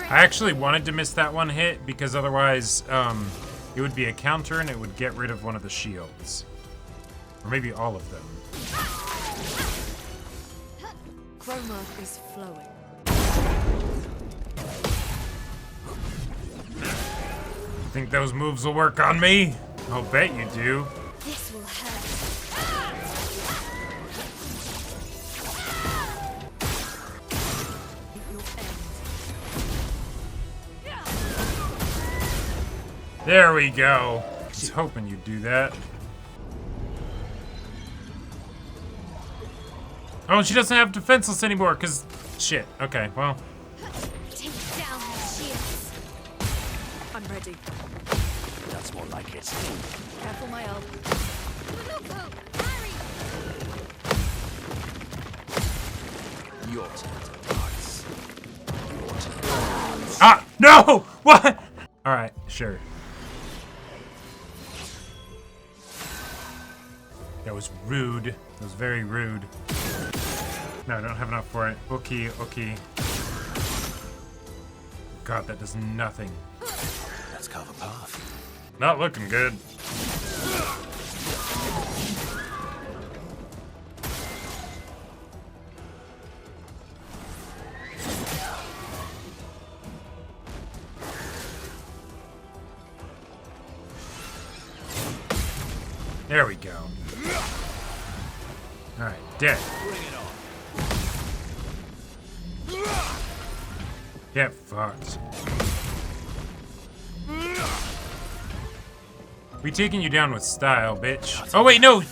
I actually wanted to miss that one hit because otherwise, it would be a counter and it would get rid of one of the shields. Or maybe all of them. Chroma is flowing. Think those moves will work on me? I'll bet you do. This will hurt. There we go. I was hoping you'd do that. Oh, she doesn't have defenseless anymore, because... Shit. Okay, well... Take down the shields. I'm ready. That's more like it. Careful, my elf. Your turn to dance. Your turn to dance. Ah! No! What? Alright, sure. That was rude. That was very rude. No, I don't have enough for it. Okay, okay. God, that does nothing. Let's carve a path. Not looking good. There we go. Alright, dead. Get fucked. We taking you down with style, bitch. Oh wait, no!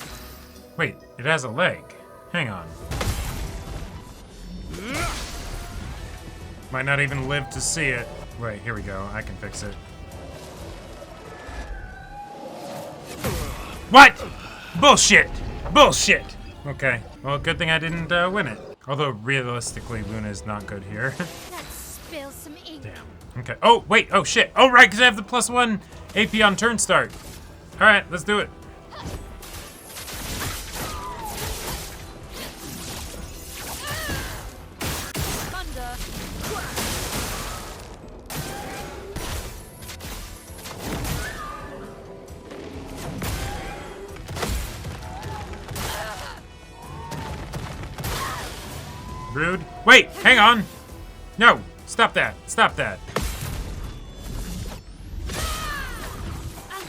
Wait, it has a leg. Hang on. Might not even live to see it. Wait, here we go. I can fix it. What? Bullshit! Bullshit! Okay. Well, good thing I didn't win it. Although, realistically, Luna is not good here. Let's spill some ink. Damn. Okay. Oh, wait. Oh, shit. Oh, right, because I have the +1 AP on turn start. All right, let's do it. Thunder. Rude. Wait, hang on. No, stop that. Stop that.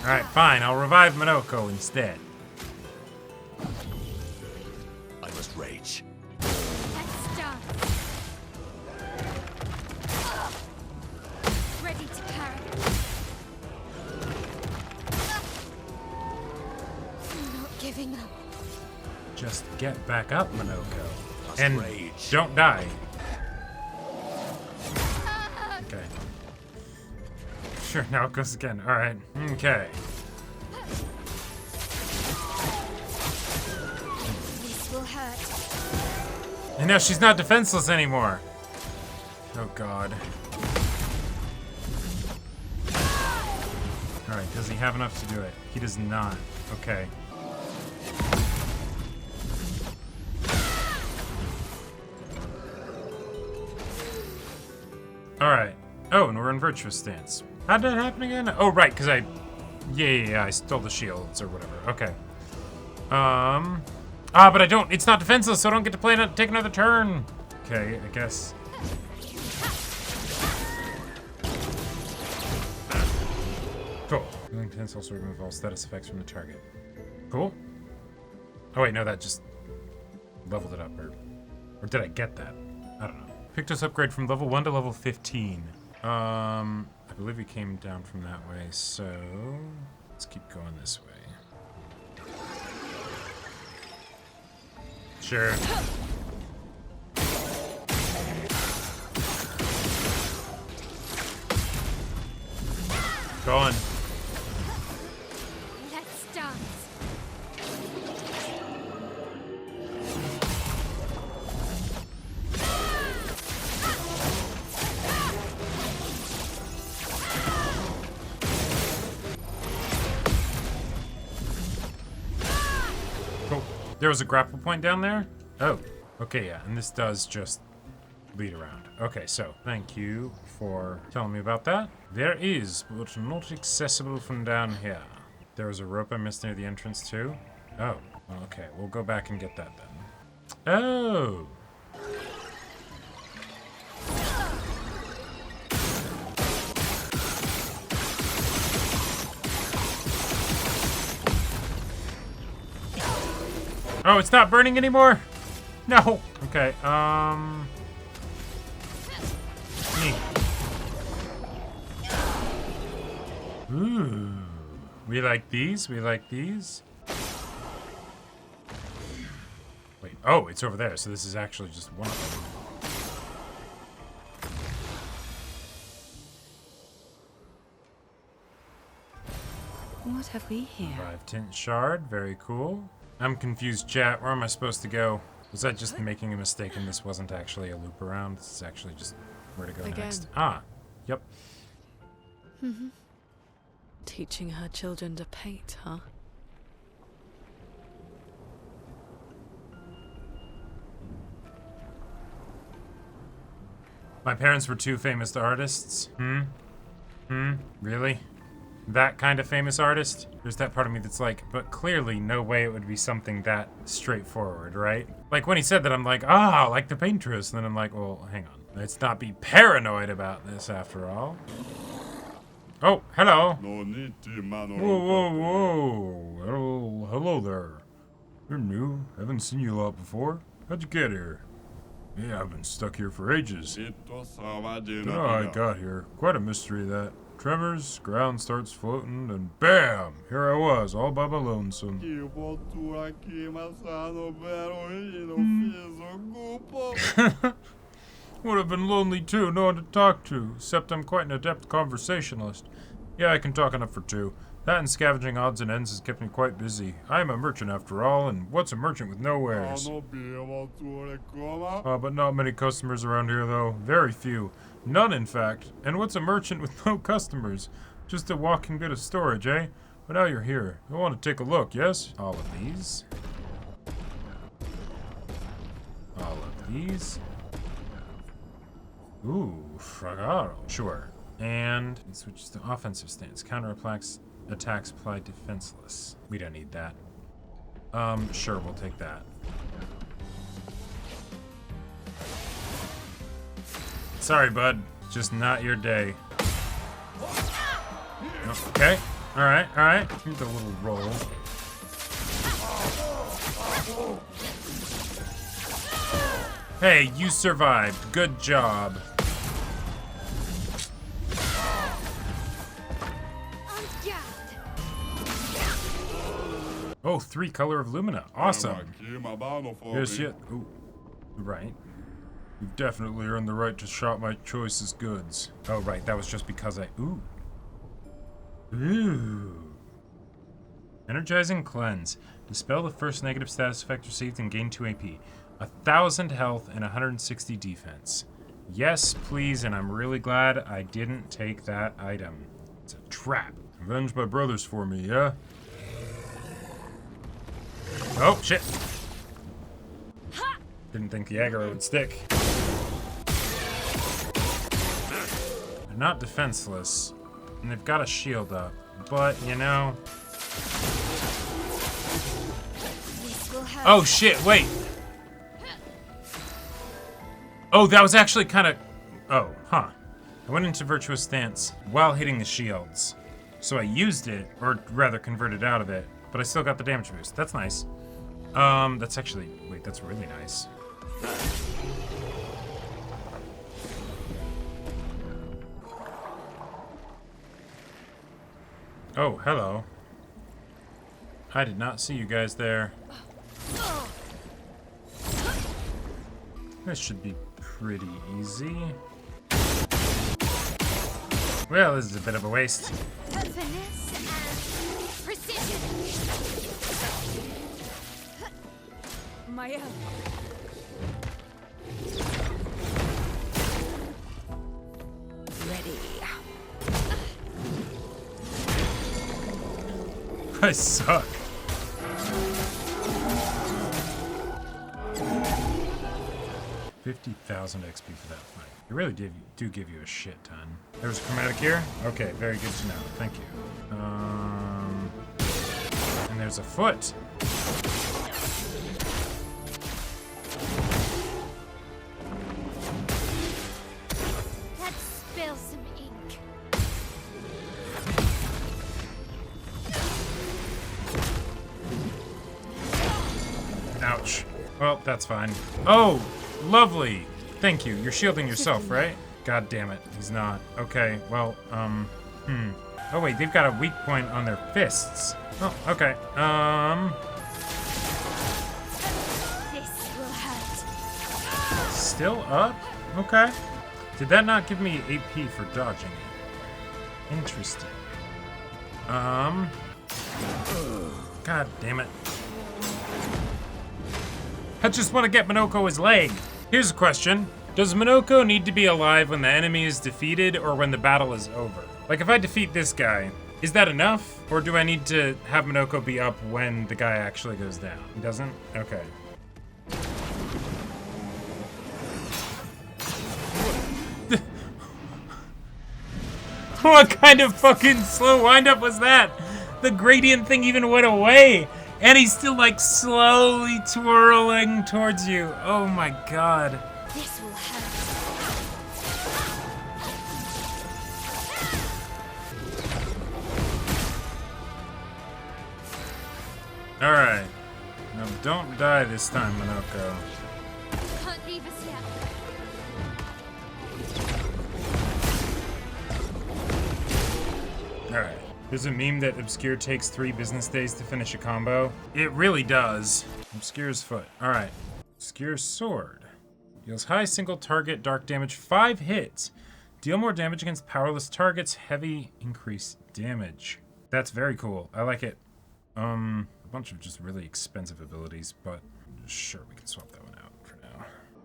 All right, fine. I'll revive Minoko instead. I must rage. Let's dance. Ready to carry. I'm not giving up. Just get back up, Minoko. Must And rage. don't die. Okay. Sure, now it goes again. All right. Okay. This will hurt. And now she's not defenseless anymore. Oh, God. All right, does he have enough to do it? He does not. Okay. All right. Oh, and we're in virtuous stance. How did that happen again? Oh, right, because I... Yeah, I stole the shields or whatever. Okay. But I don't... It's not defenseless, so I don't get to play take another turn. Okay, I guess. Cool. Healing tends also remove all status effects from the target. Cool. Oh, wait, no, that just leveled it up. Or did I get that? I don't know. Picked us upgrade from level 1 to level 15. I believe we came down from that way, so let's keep going this way. Sure. Go on. Let's dance. Cool. There was a grapple point down there? Oh. Okay, yeah, and this does just lead around. Okay, so thank you for telling me about that. There is, but not accessible from down here. There was a rope I missed near the entrance too. Oh, okay. We'll go back and get that then. Oh. Oh, it's not burning anymore? No. Okay, neat. Ooh. We like these? We like these? Wait, oh, it's over there, so this is actually just one of them. What have we here? Revive Tint Shard, very cool. I'm confused, chat. Where am I supposed to go? Was that just making a mistake and this wasn't actually a loop around? This is actually just where to go Again. next. Ah, yep. Teaching her children to paint, huh? My parents were two famous artists. Really? That kind of famous artist? There's that part of me that's like, but clearly no way it would be something that straightforward, right? Like when he said that, I'm like, ah, like the paintress. And then I'm like, well, hang on. Let's not be paranoid about this after all. Oh, hello. Whoa, whoa, whoa. Hello there. You're new. Haven't seen you a lot before. How'd you get here? Yeah, I've been stuck here for ages. Don't know how I got here. Quite a mystery that. Tremors, ground starts floating, and BAM! Here I was, all by my lonesome. Would have been lonely too, no one to talk to, except I'm quite an adept conversationalist. Yeah, I can talk enough for two. That and scavenging odds and ends has kept me quite busy. I am a merchant after all, and what's a merchant with no wares? But not many customers around here though. Very few. None, in fact. And what's a merchant with no customers? Just a walking bit of storage, eh? But now you're here. You want to take a look, yes? All of these. All of these. Ooh, fragaro. Sure. And it switches to offensive stance. Counter attacks apply defenseless. We don't need that. Sure, we'll take that. Sorry, bud. Just not your day. Okay. Alright, alright. Here's a little roll. Hey, you survived. Good job. Oh, 3 color of Lumina. Awesome. Yes, yeah. Ooh. Right. You've definitely earned the right to shop my choice as goods. Oh, right. That was just because I... Ooh. Ooh. Energizing Cleanse. Dispel the first negative status effect received and gain 2 AP. 1,000 health and 160 defense. Yes, please, and I'm really glad I didn't take that item. It's a trap. Avenge my brothers for me, yeah? Oh, shit. Didn't think the aggro would stick. They're not defenseless, and they've got a shield up, but, you know... Oh, shit, wait! Oh, that was actually kind of... Oh, huh. I went into Virtuous Stance while hitting the shields. So I used it, or rather converted out of it, but I still got the damage boost. That's nice. That's actually... Wait, that's really nice. Oh, hello. I did not see you guys there. This should be pretty easy. Well, this is a bit of a waste. Finesse and precision. My own. Ready. I suck. $50,000 XP for that fight. They really do give you a shit ton. There's a chromatic here? Okay, very good to know. Thank you. And there's a foot. Let's spill some ink. Ouch. Well, that's fine. Oh, lovely. Thank you. You're shielding yourself, right? God damn it. He's not. Okay, well, Oh, wait, they've got a weak point on their fists. Oh, okay. This will hurt. Still up? Okay. Did that not give me AP for dodging it? Interesting. God damn it. I just want to get Minoko his leg. Here's a question. Does Minoko need to be alive when the enemy is defeated or when the battle is over? Like, if I defeat this guy, is that enough? Or do I need to have Minoko be up when the guy actually goes down? He doesn't? Okay. What kind of fucking slow windup was that? The gradient thing even went away. And he's still like slowly twirling towards you. Oh my god. This will hurt. Alright. Now don't die this time, Monoko. Can't leave us yet. Alright. There's a meme that Obscur takes 3 business days to finish a combo. It really does. Obscur's foot. Alright. Obscur's sword. Deals high single target dark damage, 5 hits. Deal more damage against powerless targets, heavy increase damage. That's very cool. I like it. A bunch of just really expensive abilities, but sure, we can swap that one out for now.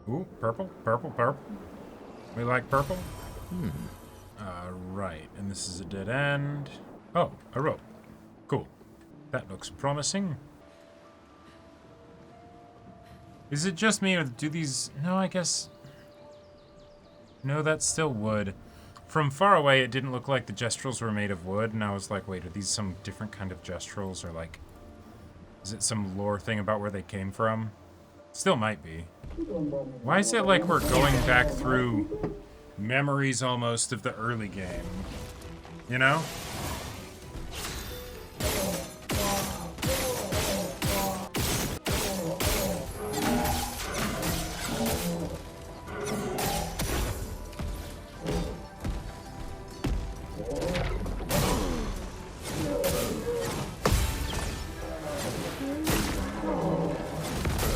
Ooh, purple, purple, purple. We like purple? Right, and this is a dead end. Oh, a rope. Cool. That looks promising. Is it just me, or do these... No, I guess... No, that's still wood. From far away, it didn't look like the gestrels were made of wood, and I was like, wait, are these some different kind of gestrels, or like... Is it some lore thing about where they came from? Still might be. Why is it like we're going back through memories almost of the early game? You know?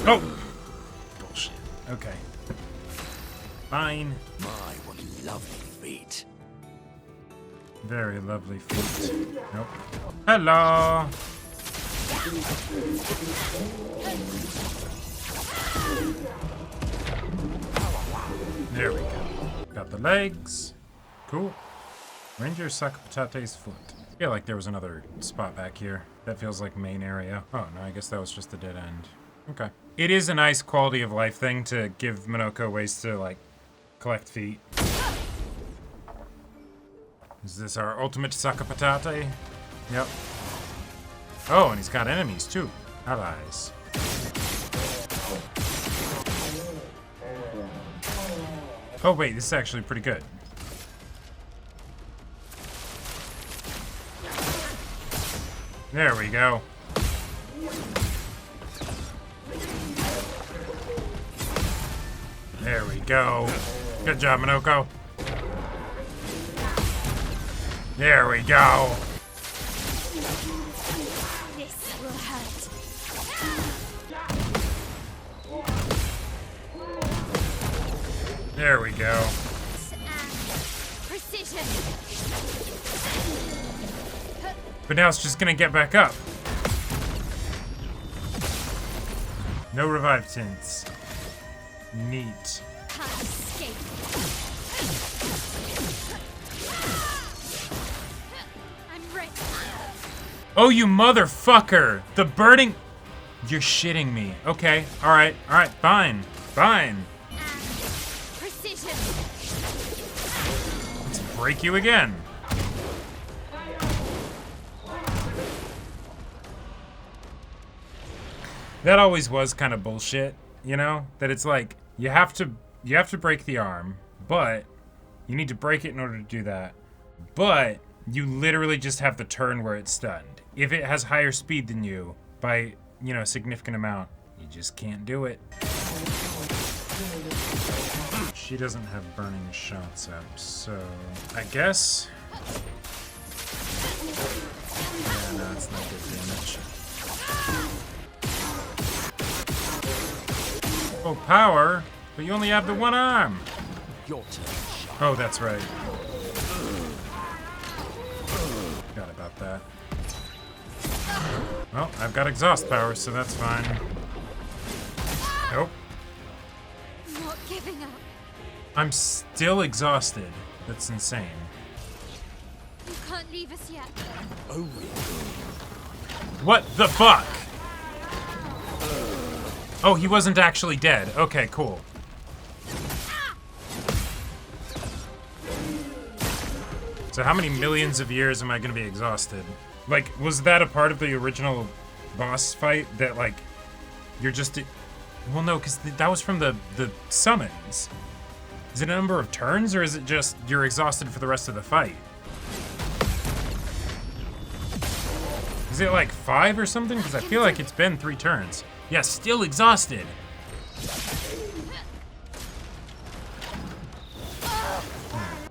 Oh! Bullshit. Okay. Fine. My, what lovely feet. Very lovely feet. Nope. Hello! There we go. Got the legs. Cool. Ranger Sakapatate's foot. I feel like there was another spot back here. That feels like main area. Oh, no, I guess that was just a dead end. Okay. It is a nice quality of life thing to give Monoko ways to, like, collect feet. Is this our ultimate Sakapatate? Yep. Oh, and he's got enemies, too. Allies. Oh, wait, this is actually pretty good. There we go. There we go. Good job, Monoko. There we go. This will hurt. There we go. Precision. But now it's just gonna get back up. No revive tints. Neat. Can't escape. I'm ready. Oh, you motherfucker! The burning... You're shitting me. Okay, alright, fine. Fine. Precision. Let's break you again. That always was kind of bullshit, you know? That it's like, you have to break the arm, but you need to break it in order to do that. But you literally just have the turn where it's stunned. If it has higher speed than you by, you know, a significant amount, you just can't do it. She doesn't have burning shots up, so I guess. Yeah, no, it's not good damage. Oh, power, but you only have the one arm. Your turn. Oh, that's right. Forgot about that. Well, I've got exhaust power, so that's fine. Nope. Not giving up. I'm still exhausted. That's insane. You can't leave us yet. Oh, What the fuck? Oh, he wasn't actually dead. Okay, cool. So how many millions of years am I gonna be exhausted? Like, was that a part of the original boss fight that, like, you're just... Well, no, because that was from the summons. Is it a number of turns, or is it just you're exhausted for the rest of the fight? Is it like 5 or something? Because I feel like it's been 3 turns. Yeah, still exhausted.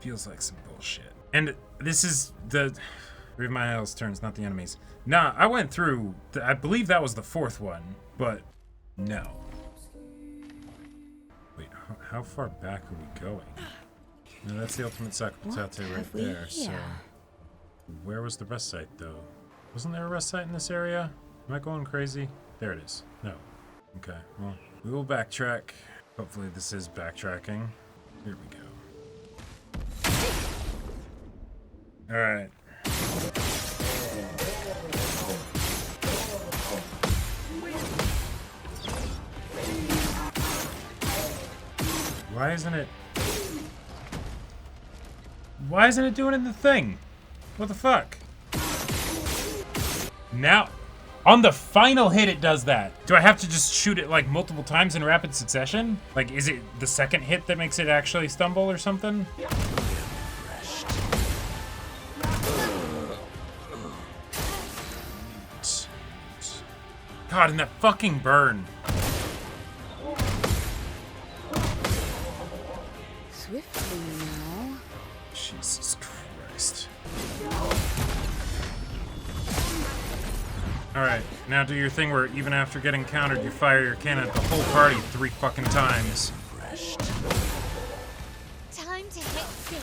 Feels like some bullshit. And this is the... Read my L's turns, not the enemies. Nah, I went through... I believe that was the 4th one, but no. Wait, how far back are we going? No, that's the ultimate sacrifice right there, so... Where was the rest site, though? Wasn't there a rest site in this area? Am I going crazy? There it is. No. Okay, well, we will backtrack. Hopefully this is backtracking. Here we go. Alright. Why isn't it... Why isn't it doing it in the thing? What the fuck? Now, on the final hit it does that. Do I have to just shoot it like multiple times in rapid succession? Like, is it the second hit that makes it actually stumble or something? God, and that fucking burn. Swiftly now. Jesus Christ. Alright, now do your thing where even after getting countered, you fire your cannon at the whole party 3 fucking times. Time to hit big.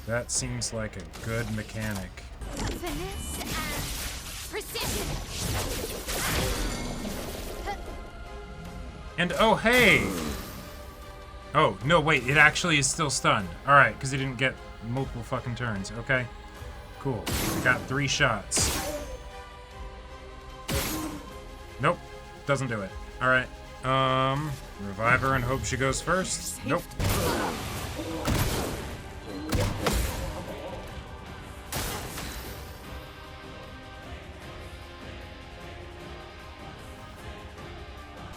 That seems like a good mechanic. Finesse and precision. And oh, hey! Oh, no, wait, it actually is still stunned. Alright, because it didn't get multiple fucking turns. Okay, cool. I got 3 shots. Nope, doesn't do it. Alright, revive her and hope she goes first. Nope.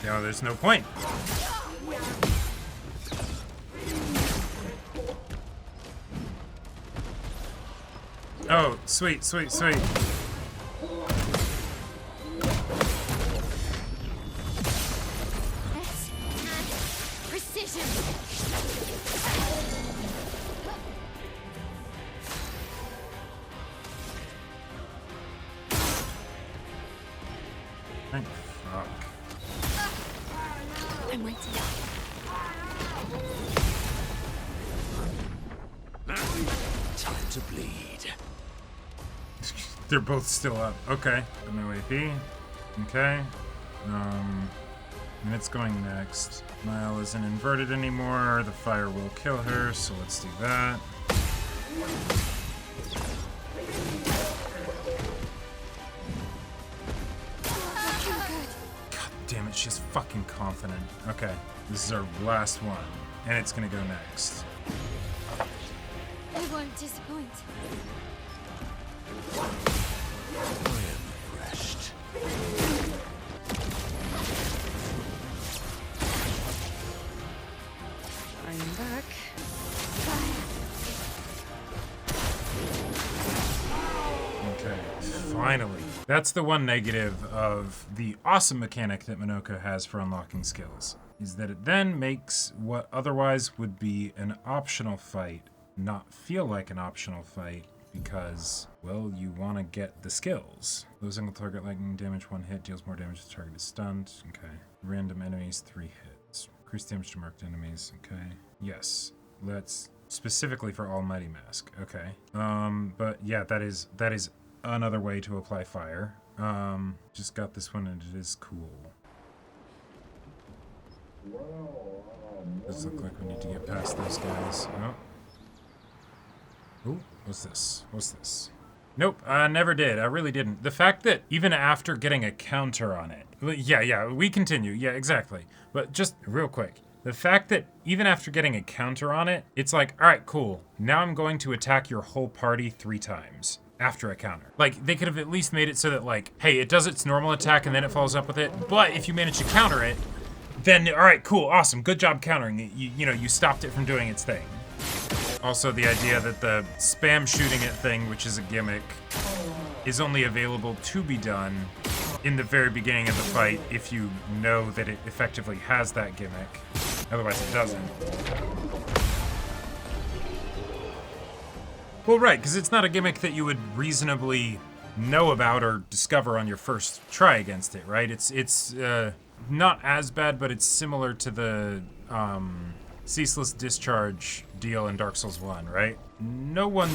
No, there's no point. Oh, sweet, sweet, sweet. Precision. Thank fuck. I'm waiting. Time to bleed. They're both still up. Okay. No AP. Okay. And it's going next. Nile isn't inverted anymore. The fire will kill her, so let's do that. God damn it, she's fucking confident. Okay, this is our last one, and it's gonna go next. I won't disappoint. I am refreshed. I'm back. Okay, finally. That's the one negative of the awesome mechanic that Minoka has for unlocking skills, is that it then makes what otherwise would be an optional fight not feel like an optional fight because, well, you want to get the skills. Low single target lightning damage, 1 hit, deals more damage to the target is stunned. Okay. Random enemies, 3 hits. Increase damage to marked enemies. Okay. Yes. Let's specifically for Almighty Mask. Okay. But yeah, that is another way to apply fire. Just got this one and it is cool. Does look like we need to get past those guys. Oh. Ooh, what's this? What's this? Nope, I never did. I really didn't. The fact that even after getting a counter on it... Yeah, we continue. Yeah, exactly. But just real quick. The fact that even after getting a counter on it, it's like, all right, cool. Now I'm going to attack your whole party 3 times after a counter. Like, they could have at least made it so that, like, hey, it does its normal attack and then it follows up with it, but if you manage to counter it, then, all right, cool, awesome, good job countering it. You know, you stopped it from doing its thing. Also, the idea that the spam shooting it thing, which is a gimmick, is only available to be done in the very beginning of the fight if you know that it effectively has that gimmick. Otherwise, it doesn't. Well, right, because it's not a gimmick that you would reasonably know about or discover on your first try against it, right? It's not as bad, but it's similar to the Ceaseless Discharge deal in Dark Souls 1, right? No one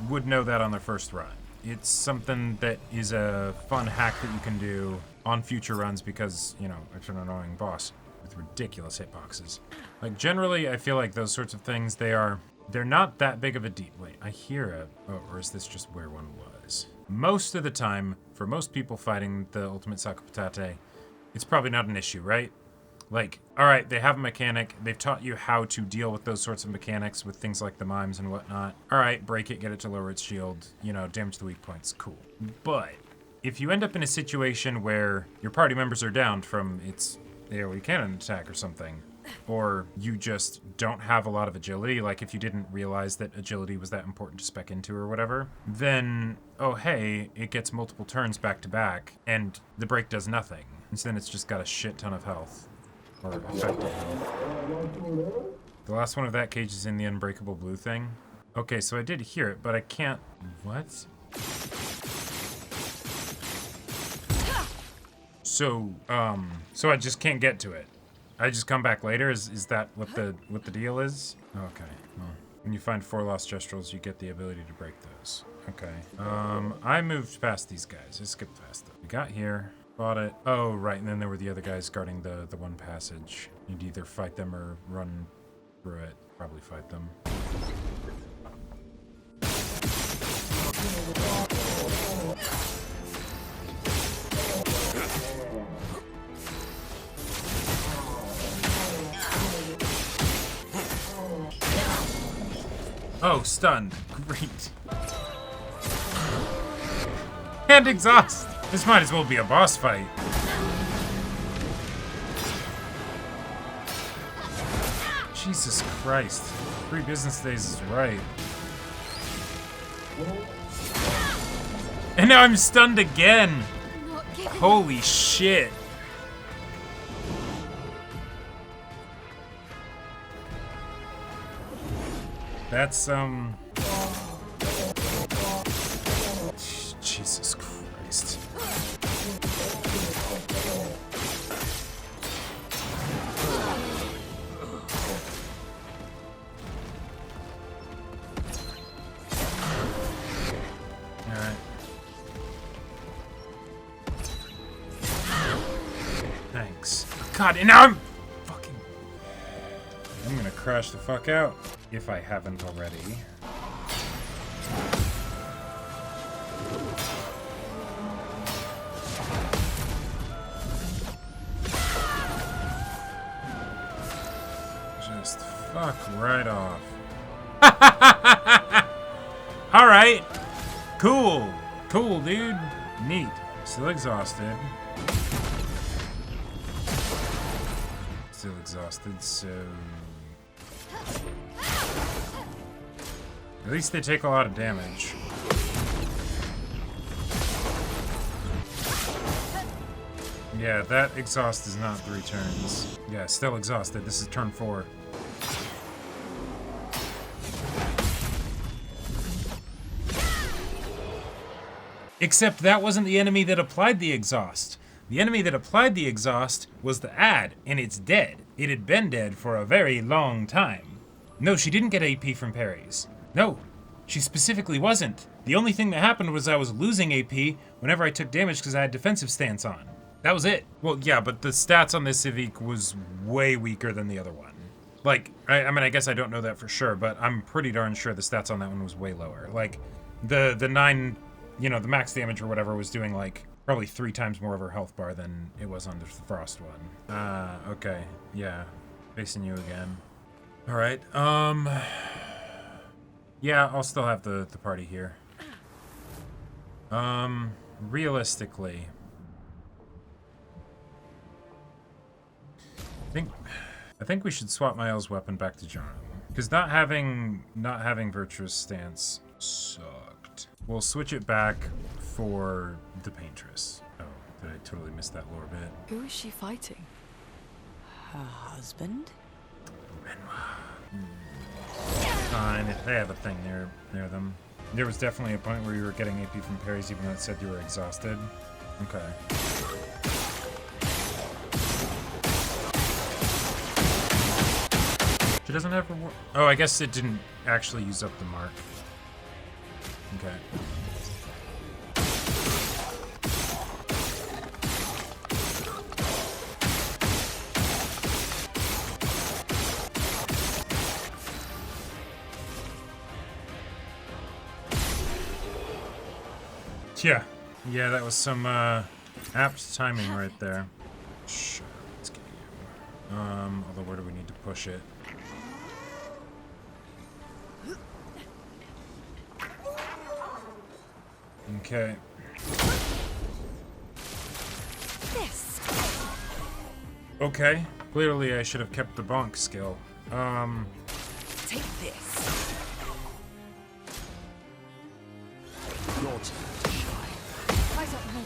would know that on their first run. It's something that is a fun hack that you can do on future runs because, you know, it's an annoying boss with ridiculous hitboxes. Like, generally, I feel like those sorts of things, they're not that big of a deal. Wait, I hear oh, or is this just where one was? Most of the time, for most people fighting the Ultimate Sakupatate, it's probably not an issue, right? Like, all right, they have a mechanic. They've taught you how to deal with those sorts of mechanics with things like the mimes and whatnot. All right, break it, get it to lower its shield, you know, damage the weak points, cool. But if you end up in a situation where your party members are downed from its AoE cannon attack or something, or you just don't have a lot of agility, like if you didn't realize that agility was that important to spec into or whatever, then, oh hey, it gets multiple turns back to back, and the break does nothing. And so then it's just got a shit ton of health. Or effective health. The last one of that cage is in the unbreakable blue thing. Okay, so I did hear it, but I can't... What? So I just can't get to it. I just come back later? Is that what the deal is? Okay, well, when you find 4 lost gestrals, you get the ability to break those. Okay. I moved past these guys. I skipped past them. We got here. Bought it. Oh, right, and then there were the other guys guarding the one passage. You'd either fight them or run through it. Probably fight them. Oh, stunned. Great. And exhaust. This might as well be a boss fight. Jesus Christ. 3 business days is right. And now I'm stunned again. Holy shit. That's, Jesus Christ. Alright. Thanks. God, and now I'm gonna crash the fuck out. If I haven't already. Just fuck right off. Alright. Cool. Cool, dude. Neat. Still exhausted. Still exhausted, so... At least they take a lot of damage. Yeah, that exhaust is not 3 turns. Yeah, still exhausted. This is turn 4. Except that wasn't the enemy that applied the exhaust. The enemy that applied the exhaust was the ad, and it's dead. It had been dead for a very long time. No, she didn't get AP from parries. No, she specifically wasn't. The only thing that happened was I was losing AP whenever I took damage because I had defensive stance on. That was it. Well, yeah, but the stats on this Civic was way weaker than the other one. Like, I mean, I guess I don't know that for sure, but I'm pretty darn sure the stats on that one was way lower. Like, the 9, you know, the max damage or whatever was doing, like, probably 3 times more of her health bar than it was on the Frost one. Okay, yeah. Facing you again. All right. Yeah, I'll still have the party here. Realistically, I think we should swap Miles' weapon back to Jonathan, because not having Virtuous Stance sucked. We'll switch it back for the Paintress. Oh, did I totally miss that lore bit? Who is she fighting? Her husband? Fine, if they have a thing near them. There was definitely a point where you were getting AP from parries even though it said you were exhausted. Okay. She doesn't have her oh, I guess it didn't actually use up the mark. Okay. Yeah, that was some apt timing right there. Sure, let's get you. Although where do we need to push it? Okay. This. Okay. Clearly I should have kept the bonk skill. Take this. Your turn to shine. I don't know.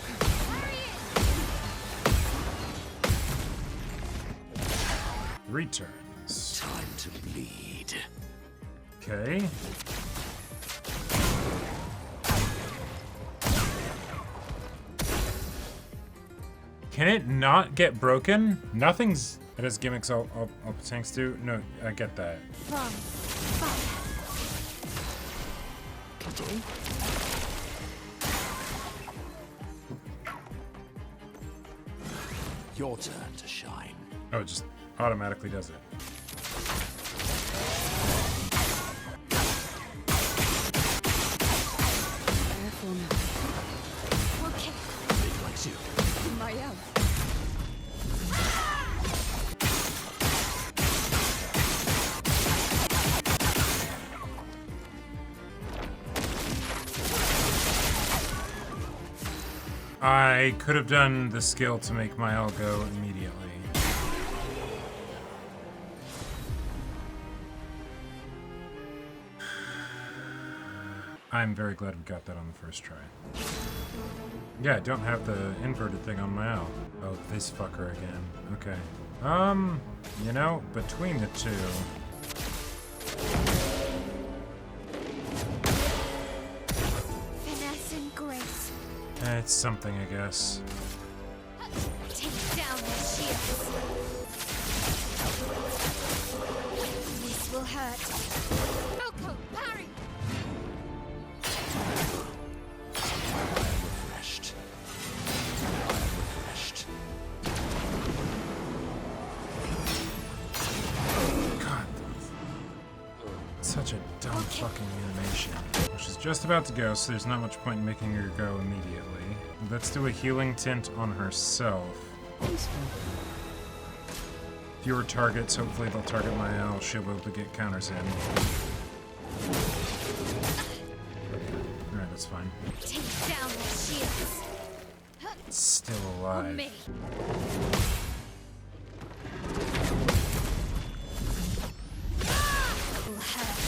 Returns. Time to bleed. Okay. Can it not get broken? Nothing's... It has gimmicks all tanks do? No, I get that. From fire. Your turn to shine. Oh, it just automatically does it. Careful now. Okay. It likes you. My own. I could have done the skill to make my L go immediately. I'm very glad we got that on the first try. Yeah, I don't have the inverted thing on my L. Oh, this fucker again. Okay. You know, between the two... Finesse and grace. It's something, I guess. Take down their shields. This will hurt. Oko, parry! Refreshed. Refreshed. God, such a dumb fucking animation. Which is just about to go, so there's not much point in making her go immediately. Let's do a healing tint on herself. Fewer targets, hopefully they'll target my L. She'll be able to get counters in. Alright, that's fine. Take down their shields. It's still On alive. me. Will hurt.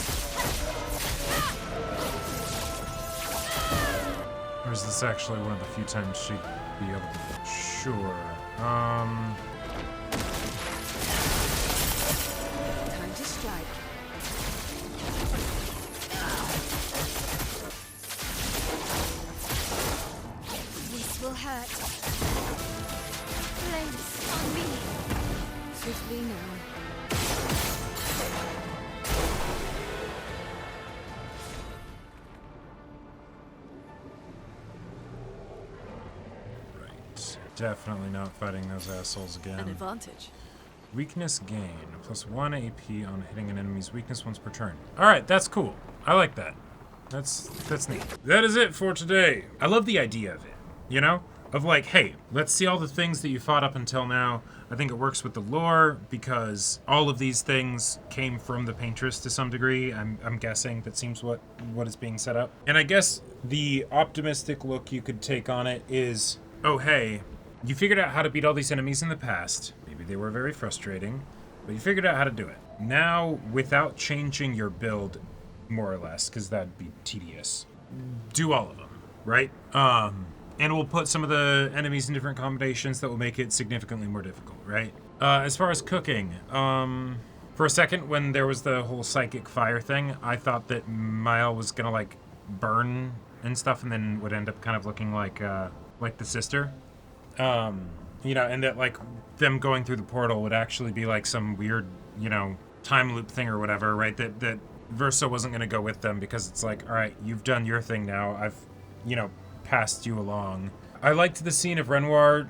Or is this actually one of the few times she'd be able to... Sure. Time to strike. This will hurt. Flames on me. Swiftly now. Right. Definitely not fighting those assholes again. An advantage. Weakness gain. +1 AP on hitting an enemy's weakness once per turn. Alright, that's cool. I like that. That's neat. That is it for today. I love the idea of it. You know? of like, hey, let's see all the things that you fought up until now. I think it works with the lore because all of these things came from the Paintress to some degree. I'm guessing that seems what is being set up. And I guess the optimistic look you could take on it is, oh hey, you figured out how to beat all these enemies in the past. Maybe they were very frustrating, but you figured out how to do it. Now, without changing your build, more or less, because that'd be tedious, do all of them, right? And we'll put some of the enemies in different combinations that will make it significantly more difficult, right? As far as cooking, for a second when there was the whole psychic fire thing, I thought that Mael was gonna like burn and stuff, and then would end up kind of looking like the sister. You know, and that like them going through the portal would actually be like some weird, you know, time loop thing or whatever, right? That Verso wasn't gonna go with them because it's like, all right, you've done your thing now. I've, you know, passed you along. I liked the scene of Renoir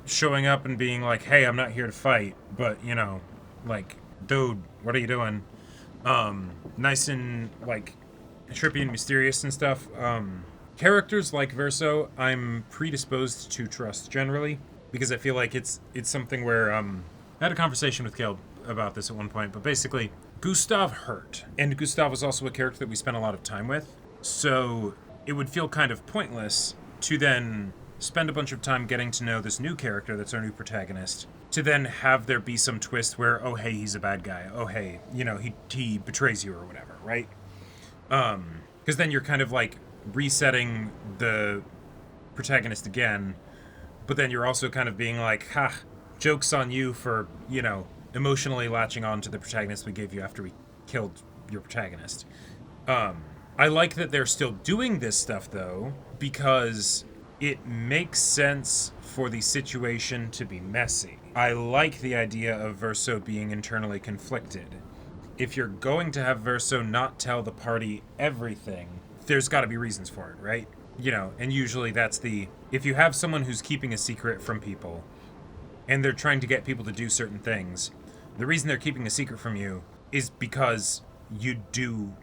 showing up and being like, hey, I'm not here to fight, but, you know, like, dude, what are you doing? Nice and, like, trippy and mysterious and stuff. Characters like Verso, I'm predisposed to trust generally, because I feel like it's something where, I had a conversation with Caleb about this at one point, but basically, Gustav hurt, and Gustav was also a character that we spent a lot of time with, so it would feel kind of pointless to then spend a bunch of time getting to know this new character that's our new protagonist, to then have there be some twist where, oh hey, he's a bad guy, oh hey, you know, he betrays you or whatever, right? Because then you're kind of like resetting the protagonist again, but then you're also kind of being like, ha, joke's on you for, you know, emotionally latching on to the protagonist we gave you after we killed your protagonist. I like that they're still doing this stuff, though, because it makes sense for the situation to be messy. I like the idea of Verso being internally conflicted. If you're going to have Verso not tell the party everything, there's got to be reasons for it, right? You know, and usually that's if you have someone who's keeping a secret from people, and they're trying to get people to do certain things, the reason they're keeping a secret from you is because you do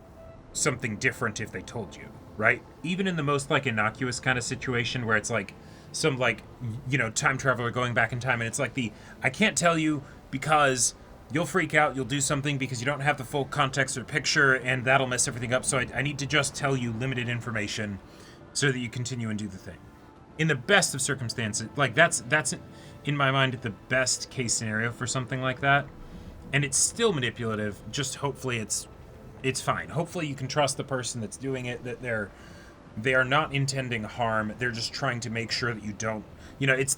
something different if they told you, right? Even in the most like innocuous kind of situation where it's like some like, you know, time traveler going back in time, and it's like I can't tell you because you'll freak out, you'll do something because you don't have the full context or picture, and that'll mess everything up, so I need to just tell you limited information so that you continue and do the thing. In the best of circumstances, like that's in my mind the best case scenario for something like that, and it's still manipulative, just hopefully it's fine. Hopefully you can trust the person that's doing it, that they are not intending harm. They're just trying to make sure that you don't, you know, it's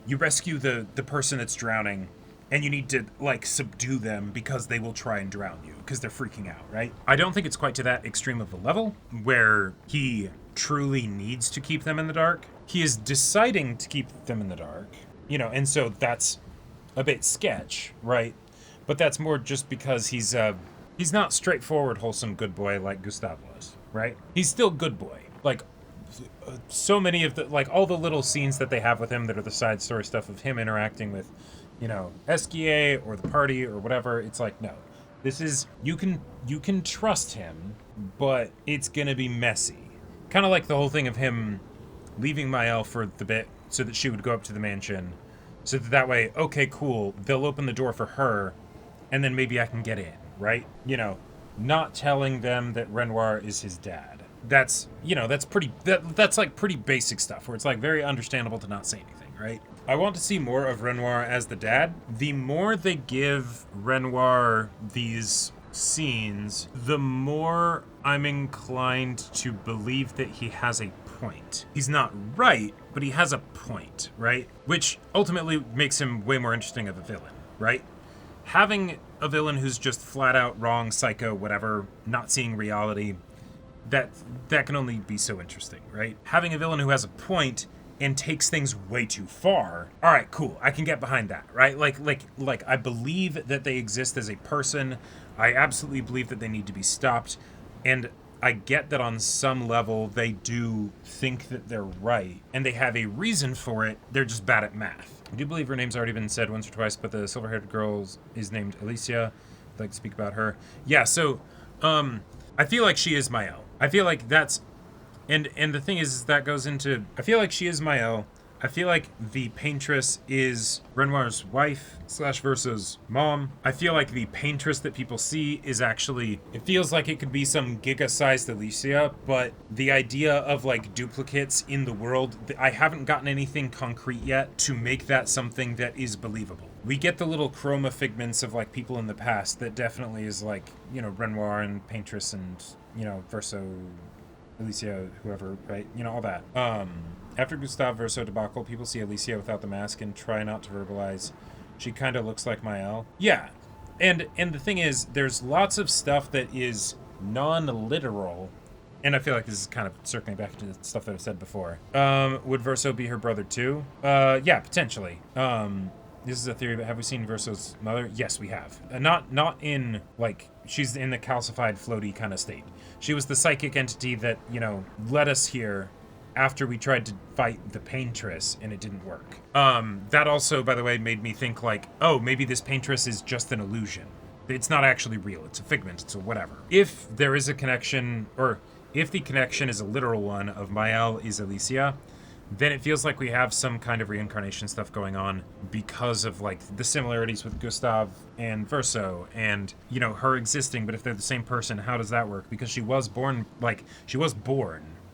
you rescue the person that's drowning, and you need to like subdue them because they will try and drown you because they're freaking out, right? I don't think it's quite to that extreme of a level where he truly needs to keep them in the dark. He is deciding to keep them in the dark, you know, and so that's a bit sketch, right? But that's more just because he's not straightforward, wholesome good boy like Gustav was, right? He's still good boy. Like, so many of the, like, all the little scenes that they have with him that are the side story stuff of him interacting with, you know, SGA or the party or whatever, it's like, no. This is, you can trust him, but it's gonna be messy. Kind of like the whole thing of him leaving Mael for the bit so that she would go up to the mansion, so that way, okay, cool, they'll open the door for her, and then maybe I can get in, right? You know, not telling them that Renoir is his dad. That's, you know, that's like pretty basic stuff, where it's like very understandable to not say anything, right? I want to see more of Renoir as the dad. The more they give Renoir these scenes, the more I'm inclined to believe that he has a point. He's not right, but he has a point, right? Which ultimately makes him way more interesting of a villain, right? Having a villain who's just flat out wrong, psycho, whatever, not seeing reality, that can only be so interesting, right? Having a villain who has a point and takes things way too far, all right, cool, I can get behind that, right? Like I believe that they exist as a person. I absolutely believe that they need to be stopped, and I get that on some level they do think that they're right, and they have a reason for it, they're just bad at math. I do believe her name's already been said once or twice, but the silver-haired girl is named Alicia. I'd like to speak about her. Yeah, so, I feel like she is Mael. I feel like that's And the thing is that goes into, I feel like she is Mael. I feel like the Paintress is Renoir's wife / Verso's mom. I feel like the Paintress that people see is actually, it feels like it could be some giga-sized Alicia, but the idea of like duplicates in the world, I haven't gotten anything concrete yet to make that something that is believable. We get the little chroma figments of like people in the past that definitely is like, you know, Renoir and Paintress and, you know, Verso, Alicia, whoever, right? You know, all that. After Gustave Verso debacle, people see Alicia without the mask and try not to verbalize. She kind of looks like Mael. Yeah, and the thing is, there's lots of stuff that is non-literal, and I feel like this is kind of circling back to the stuff that I've said before. Would Verso be her brother too? Yeah, potentially. This is a theory, but have we seen Verso's mother? Yes, we have. Not in, like, she's in the calcified, floaty kind of state. She was the psychic entity that, you know, led us here after we tried to fight the Paintress, and it didn't work. That also, by the way, made me think, like, oh, maybe this Paintress is just an illusion. It's not actually real. It's a figment. It's a whatever. If there is a connection, or if the connection is a literal one of Mael is Alicia, then it feels like we have some kind of reincarnation stuff going on because of, like, the similarities with Gustave and Verso and, you know, her existing, but if they're the same person, how does that work? Because she was born,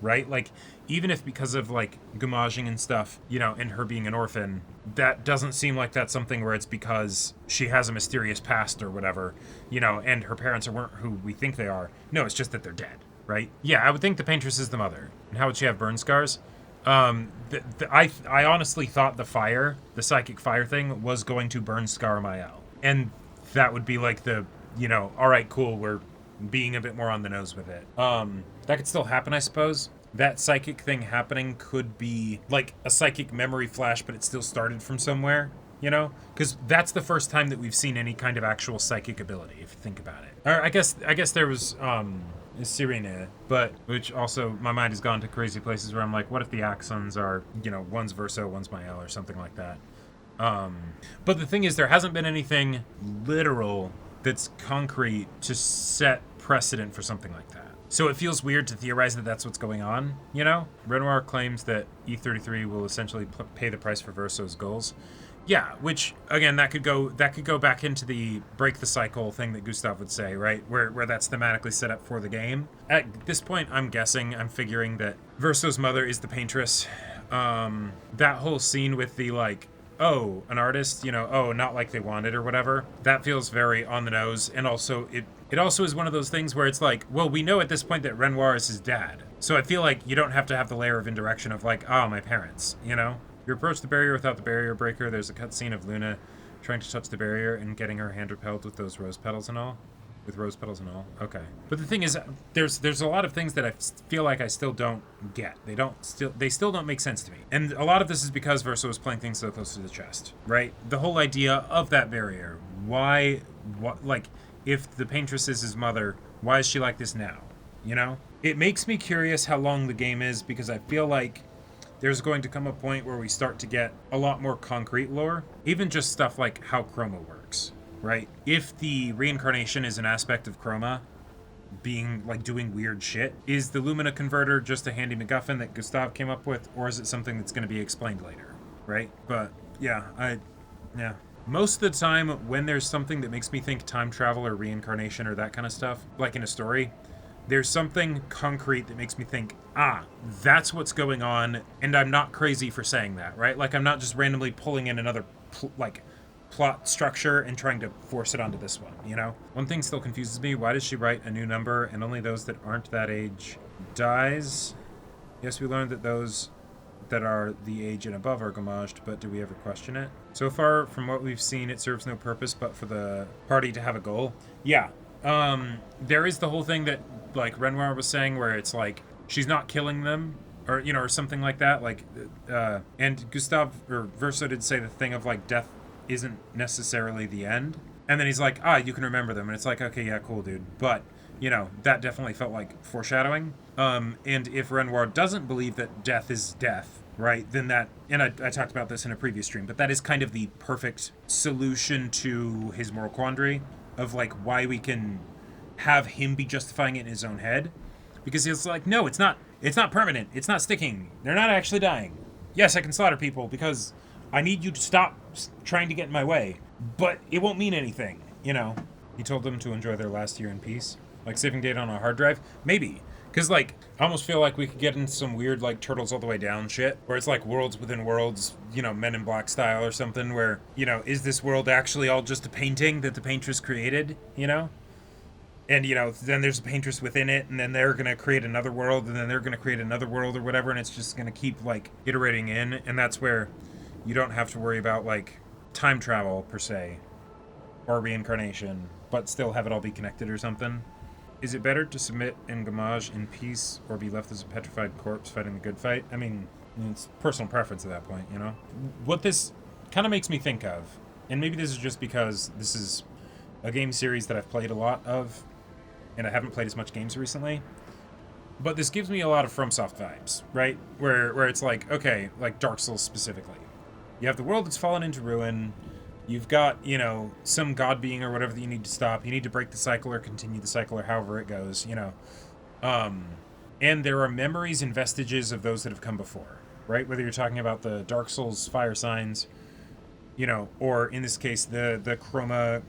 right? Like, even if because of, like, gommaging and stuff, you know, and her being an orphan, that doesn't seem like that's something where it's because she has a mysterious past or whatever, you know, and her parents weren't who we think they are. No, it's just that they're dead, right? Yeah, I would think the Paintress is the mother. And how would she have burn scars? I honestly thought the psychic fire thing was going to burn scar Mael. And that would be like the, you know, all right, cool, we're being a bit more on the nose with it. That could still happen, I suppose. That psychic thing happening could be like a psychic memory flash, but it still started from somewhere, you know? Because that's the first time that we've seen any kind of actual psychic ability, if you think about it. Or I guess there was Sirene, but which also my mind has gone to crazy places where I'm like, what if the Axons are, you know, one's Verso, one's Mael, or something like that. But the thing is, there hasn't been anything literal that's concrete to set precedent for something like that. So it feels weird to theorize that that's what's going on, you know? Renoir claims that E33 will essentially pay the price for Verso's goals. Yeah, which, again, that could go back into the break the cycle thing that Gustave would say, right? Where that's thematically set up for the game. At this point, I'm figuring that Verso's mother is the Paintress. That whole scene with the, like, oh, an artist, you know, oh, not like they wanted or whatever, that feels very on the nose. And also, it also is one of those things where it's like, well, we know at this point that Renoir is his dad. So I feel like you don't have to have the layer of indirection of like, oh, my parents, you know? You approach the barrier without the barrier breaker. There's a cutscene of Luna trying to touch the barrier and getting her hand repelled with those rose petals and all. With rose petals and all. Okay. But the thing is, there's a lot of things that I feel like I still don't get. They still don't make sense to me. And a lot of this is because Verso is playing things so close to the chest, right? The whole idea of that barrier. Like, if the Paintress is his mother, why is she like this now? You know? It makes me curious how long the game is, because I feel like there's going to come a point where we start to get a lot more concrete lore. Even just stuff like how chroma works, right? If the reincarnation is an aspect of chroma being, like, doing weird shit, is the Lumina converter just a handy MacGuffin that Gustave came up with, or is it something that's going to be explained later, right? But, yeah. Most of the time, when there's something that makes me think time travel or reincarnation or that kind of stuff, like in a story, there's something concrete that makes me think, that's what's going on, and I'm not crazy for saying that, right? Like, I'm not just randomly pulling in another, plot structure and trying to force it onto this one, you know? One thing still confuses me, why does she write a new number and only those that aren't that age dies? Yes, we learned that those that are the age and above are gommaged, but do we ever question it? So far, from what we've seen, it serves no purpose but for the party to have a goal. Yeah. There is the whole thing that, like, Renoir was saying, where it's like, she's not killing them, or, you know, or something like that, like, and Gustave, or Verso did say the thing of, like, death isn't necessarily the end, and then he's like, you can remember them, and it's like, okay, yeah, cool, dude, but, you know, that definitely felt like foreshadowing, and if Renoir doesn't believe that death is death, right, then that, and I talked about this in a previous stream, but that is kind of the perfect solution to his moral quandary, of, like, why we can have him be justifying it in his own head, Because it's like, no, it's not permanent. It's not sticking. They're not actually dying. Yes, I can slaughter people because I need you to stop trying to get in my way. But it won't mean anything, you know? He told them to enjoy their last year in peace. Like saving data on a hard drive? Maybe. Because, like, I almost feel like we could get into some weird, like, Turtles All the Way Down shit, where it's like worlds within worlds, you know, Men in Black style or something, where, you know, is this world actually all just a painting that the paintress created, you know? And, you know, then there's a paintress within it, and then they're going to create another world, and then they're going to create another world or whatever, and it's just going to keep, like, iterating in, and that's where you don't have to worry about, like, time travel, per se, or reincarnation, but still have it all be connected or something. Is it better to submit en gamage in peace or be left as a petrified corpse fighting the good fight? I mean, it's personal preference at that point, you know? What this kind of makes me think of, and maybe this is just because this is a game series that I've played a lot of, and I haven't played as much games recently, but this gives me a lot of FromSoft vibes, right? Where it's like, okay, like Dark Souls specifically. You have the world that's fallen into ruin. You've got, you know, some god being or whatever that you need to stop. You need to break the cycle or continue the cycle or however it goes, you know. And there are memories and vestiges of those that have come before, right? Whether you're talking about the Dark Souls fire signs, you know, or in this case, the chroma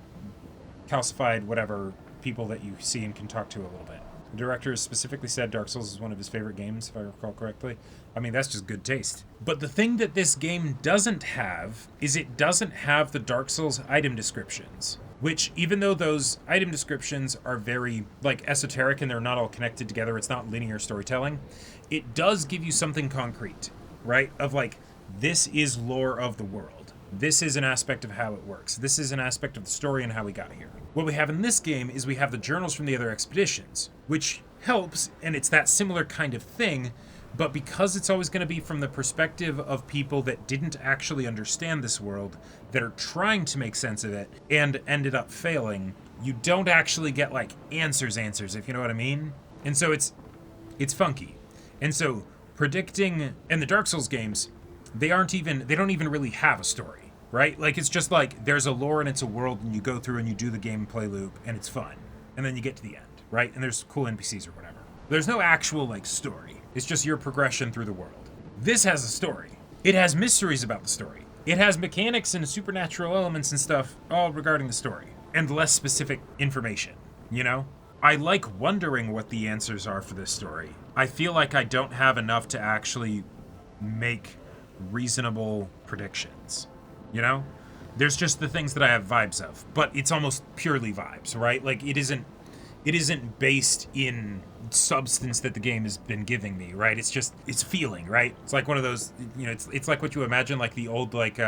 calcified whatever people that you see and can talk to a little bit. The director has specifically said Dark Souls is one of his favorite games, if I recall correctly. I mean, that's just good taste. But the thing that this game doesn't have is it doesn't have the Dark Souls item descriptions. Which, even though those item descriptions are very, like, esoteric and they're not all connected together, it's not linear storytelling, it does give you something concrete, right? Of, like, this is lore of the world. This is an aspect of how it works. This is an aspect of the story and how we got here. What we have in this game is we have the journals from the other expeditions, which helps, and it's that similar kind of thing, but because it's always going to be from the perspective of people that didn't actually understand this world, that are trying to make sense of it, and ended up failing, you don't actually get, like, answers, if you know what I mean? And so it's funky. And so predicting, in the Dark Souls games, they don't even really have a story. Right? Like, it's just like, there's a lore and it's a world, and you go through and you do the gameplay loop, and it's fun. And then you get to the end, right? And there's cool NPCs or whatever. There's no actual, like, story. It's just your progression through the world. This has a story. It has mysteries about the story. It has mechanics and supernatural elements and stuff all regarding the story. And less specific information, you know? I like wondering what the answers are for this story. I feel like I don't have enough to actually make reasonable predictions. You know? There's just the things that I have vibes of, but it's almost purely vibes, right? Like, it isn't based in substance that the game has been giving me, right? It's feeling, right? It's like one of those, you know, it's like what you imagine like the old, like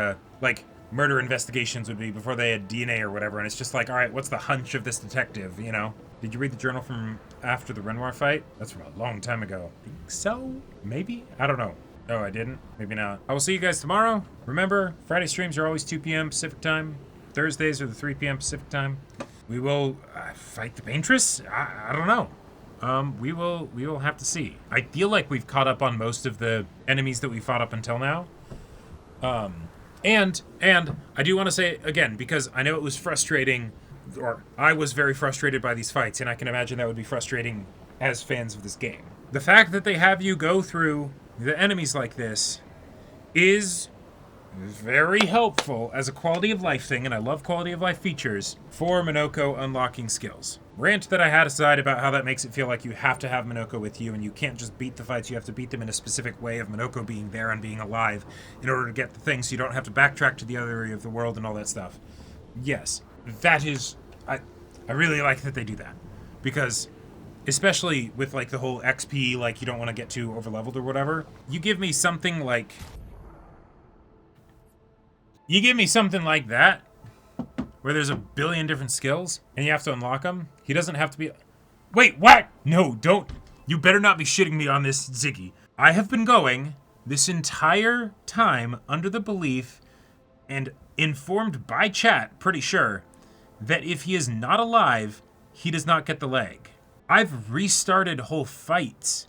murder investigations would be before they had DNA or whatever, and it's just like, all right, what's the hunch of this detective, you know? Did you read the journal from after the Renoir fight? That's from a long time ago. Think so? Maybe? I don't know. Oh, I didn't? Maybe not. I will see you guys tomorrow. Remember, Friday streams are always 2 p.m. Pacific time. Thursdays are the 3 p.m. Pacific time. We will fight the paintress? I don't know. We will have to see. I feel like we've caught up on most of the enemies that we fought up until now. And I do want to say, again, because I know it was frustrating, or I was very frustrated by these fights, and I can imagine that would be frustrating as fans of this game. The fact that they have you go through the enemies like this is very helpful as a quality of life thing, and I love quality of life features for Minoko unlocking skills. Rant that I had aside about how that makes it feel like you have to have Minoko with you and you can't just beat the fights, you have to beat them in a specific way of Minoko being there and being alive in order to get the thing so you don't have to backtrack to the other area of the world and all that stuff. Yes, that is... I really like that they do that, because especially with, like, the whole XP, like, you don't want to get too overleveled or whatever. You give me something like that, where there's a billion different skills, and you have to unlock them. He doesn't have to be... Wait, what? No, don't. You better not be shitting me on this, Ziggy. I have been going this entire time under the belief, and informed by chat, pretty sure, that if he is not alive, he does not get the leg. I've restarted whole fights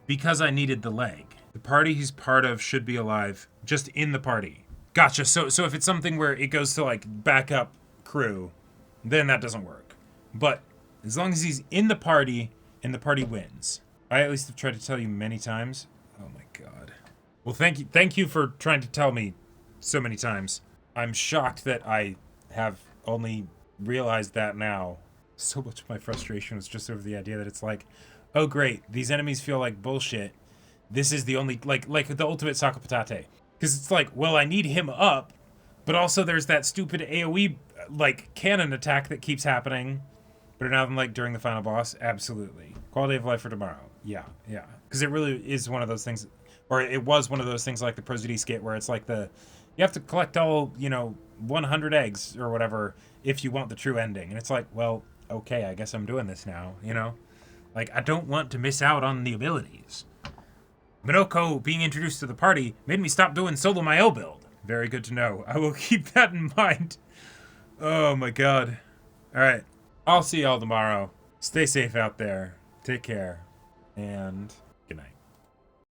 because I needed the leg. The party he's part of should be alive, just in the party. Gotcha. So if it's something where it goes to, like, backup crew, then that doesn't work. But as long as he's in the party and the party wins. I at least have tried to tell you many times. Oh my god. Well, thank you for trying to tell me so many times. I'm shocked that I have only realized that now. So much of my frustration was just over the idea that it's like, oh great, these enemies feel like bullshit. This is the only, like the ultimate Sakapatate. Because it's like, well, I need him up, but also there's that stupid AoE, like, cannon attack that keeps happening. But now I'm like, during the final boss, absolutely. Quality of life for tomorrow. Yeah. Because it really is one of those things, or it was one of those things like the Prosody skit where it's like you have to collect all, 100 eggs or whatever if you want the true ending. And it's like, well, okay, I guess I'm doing this now, Like, I don't want to miss out on the abilities. Minoko being introduced to the party made me stop doing solo my O build. Very good to know. I will keep that in mind. Oh my god. Alright. I'll see y'all tomorrow. Stay safe out there. Take care. And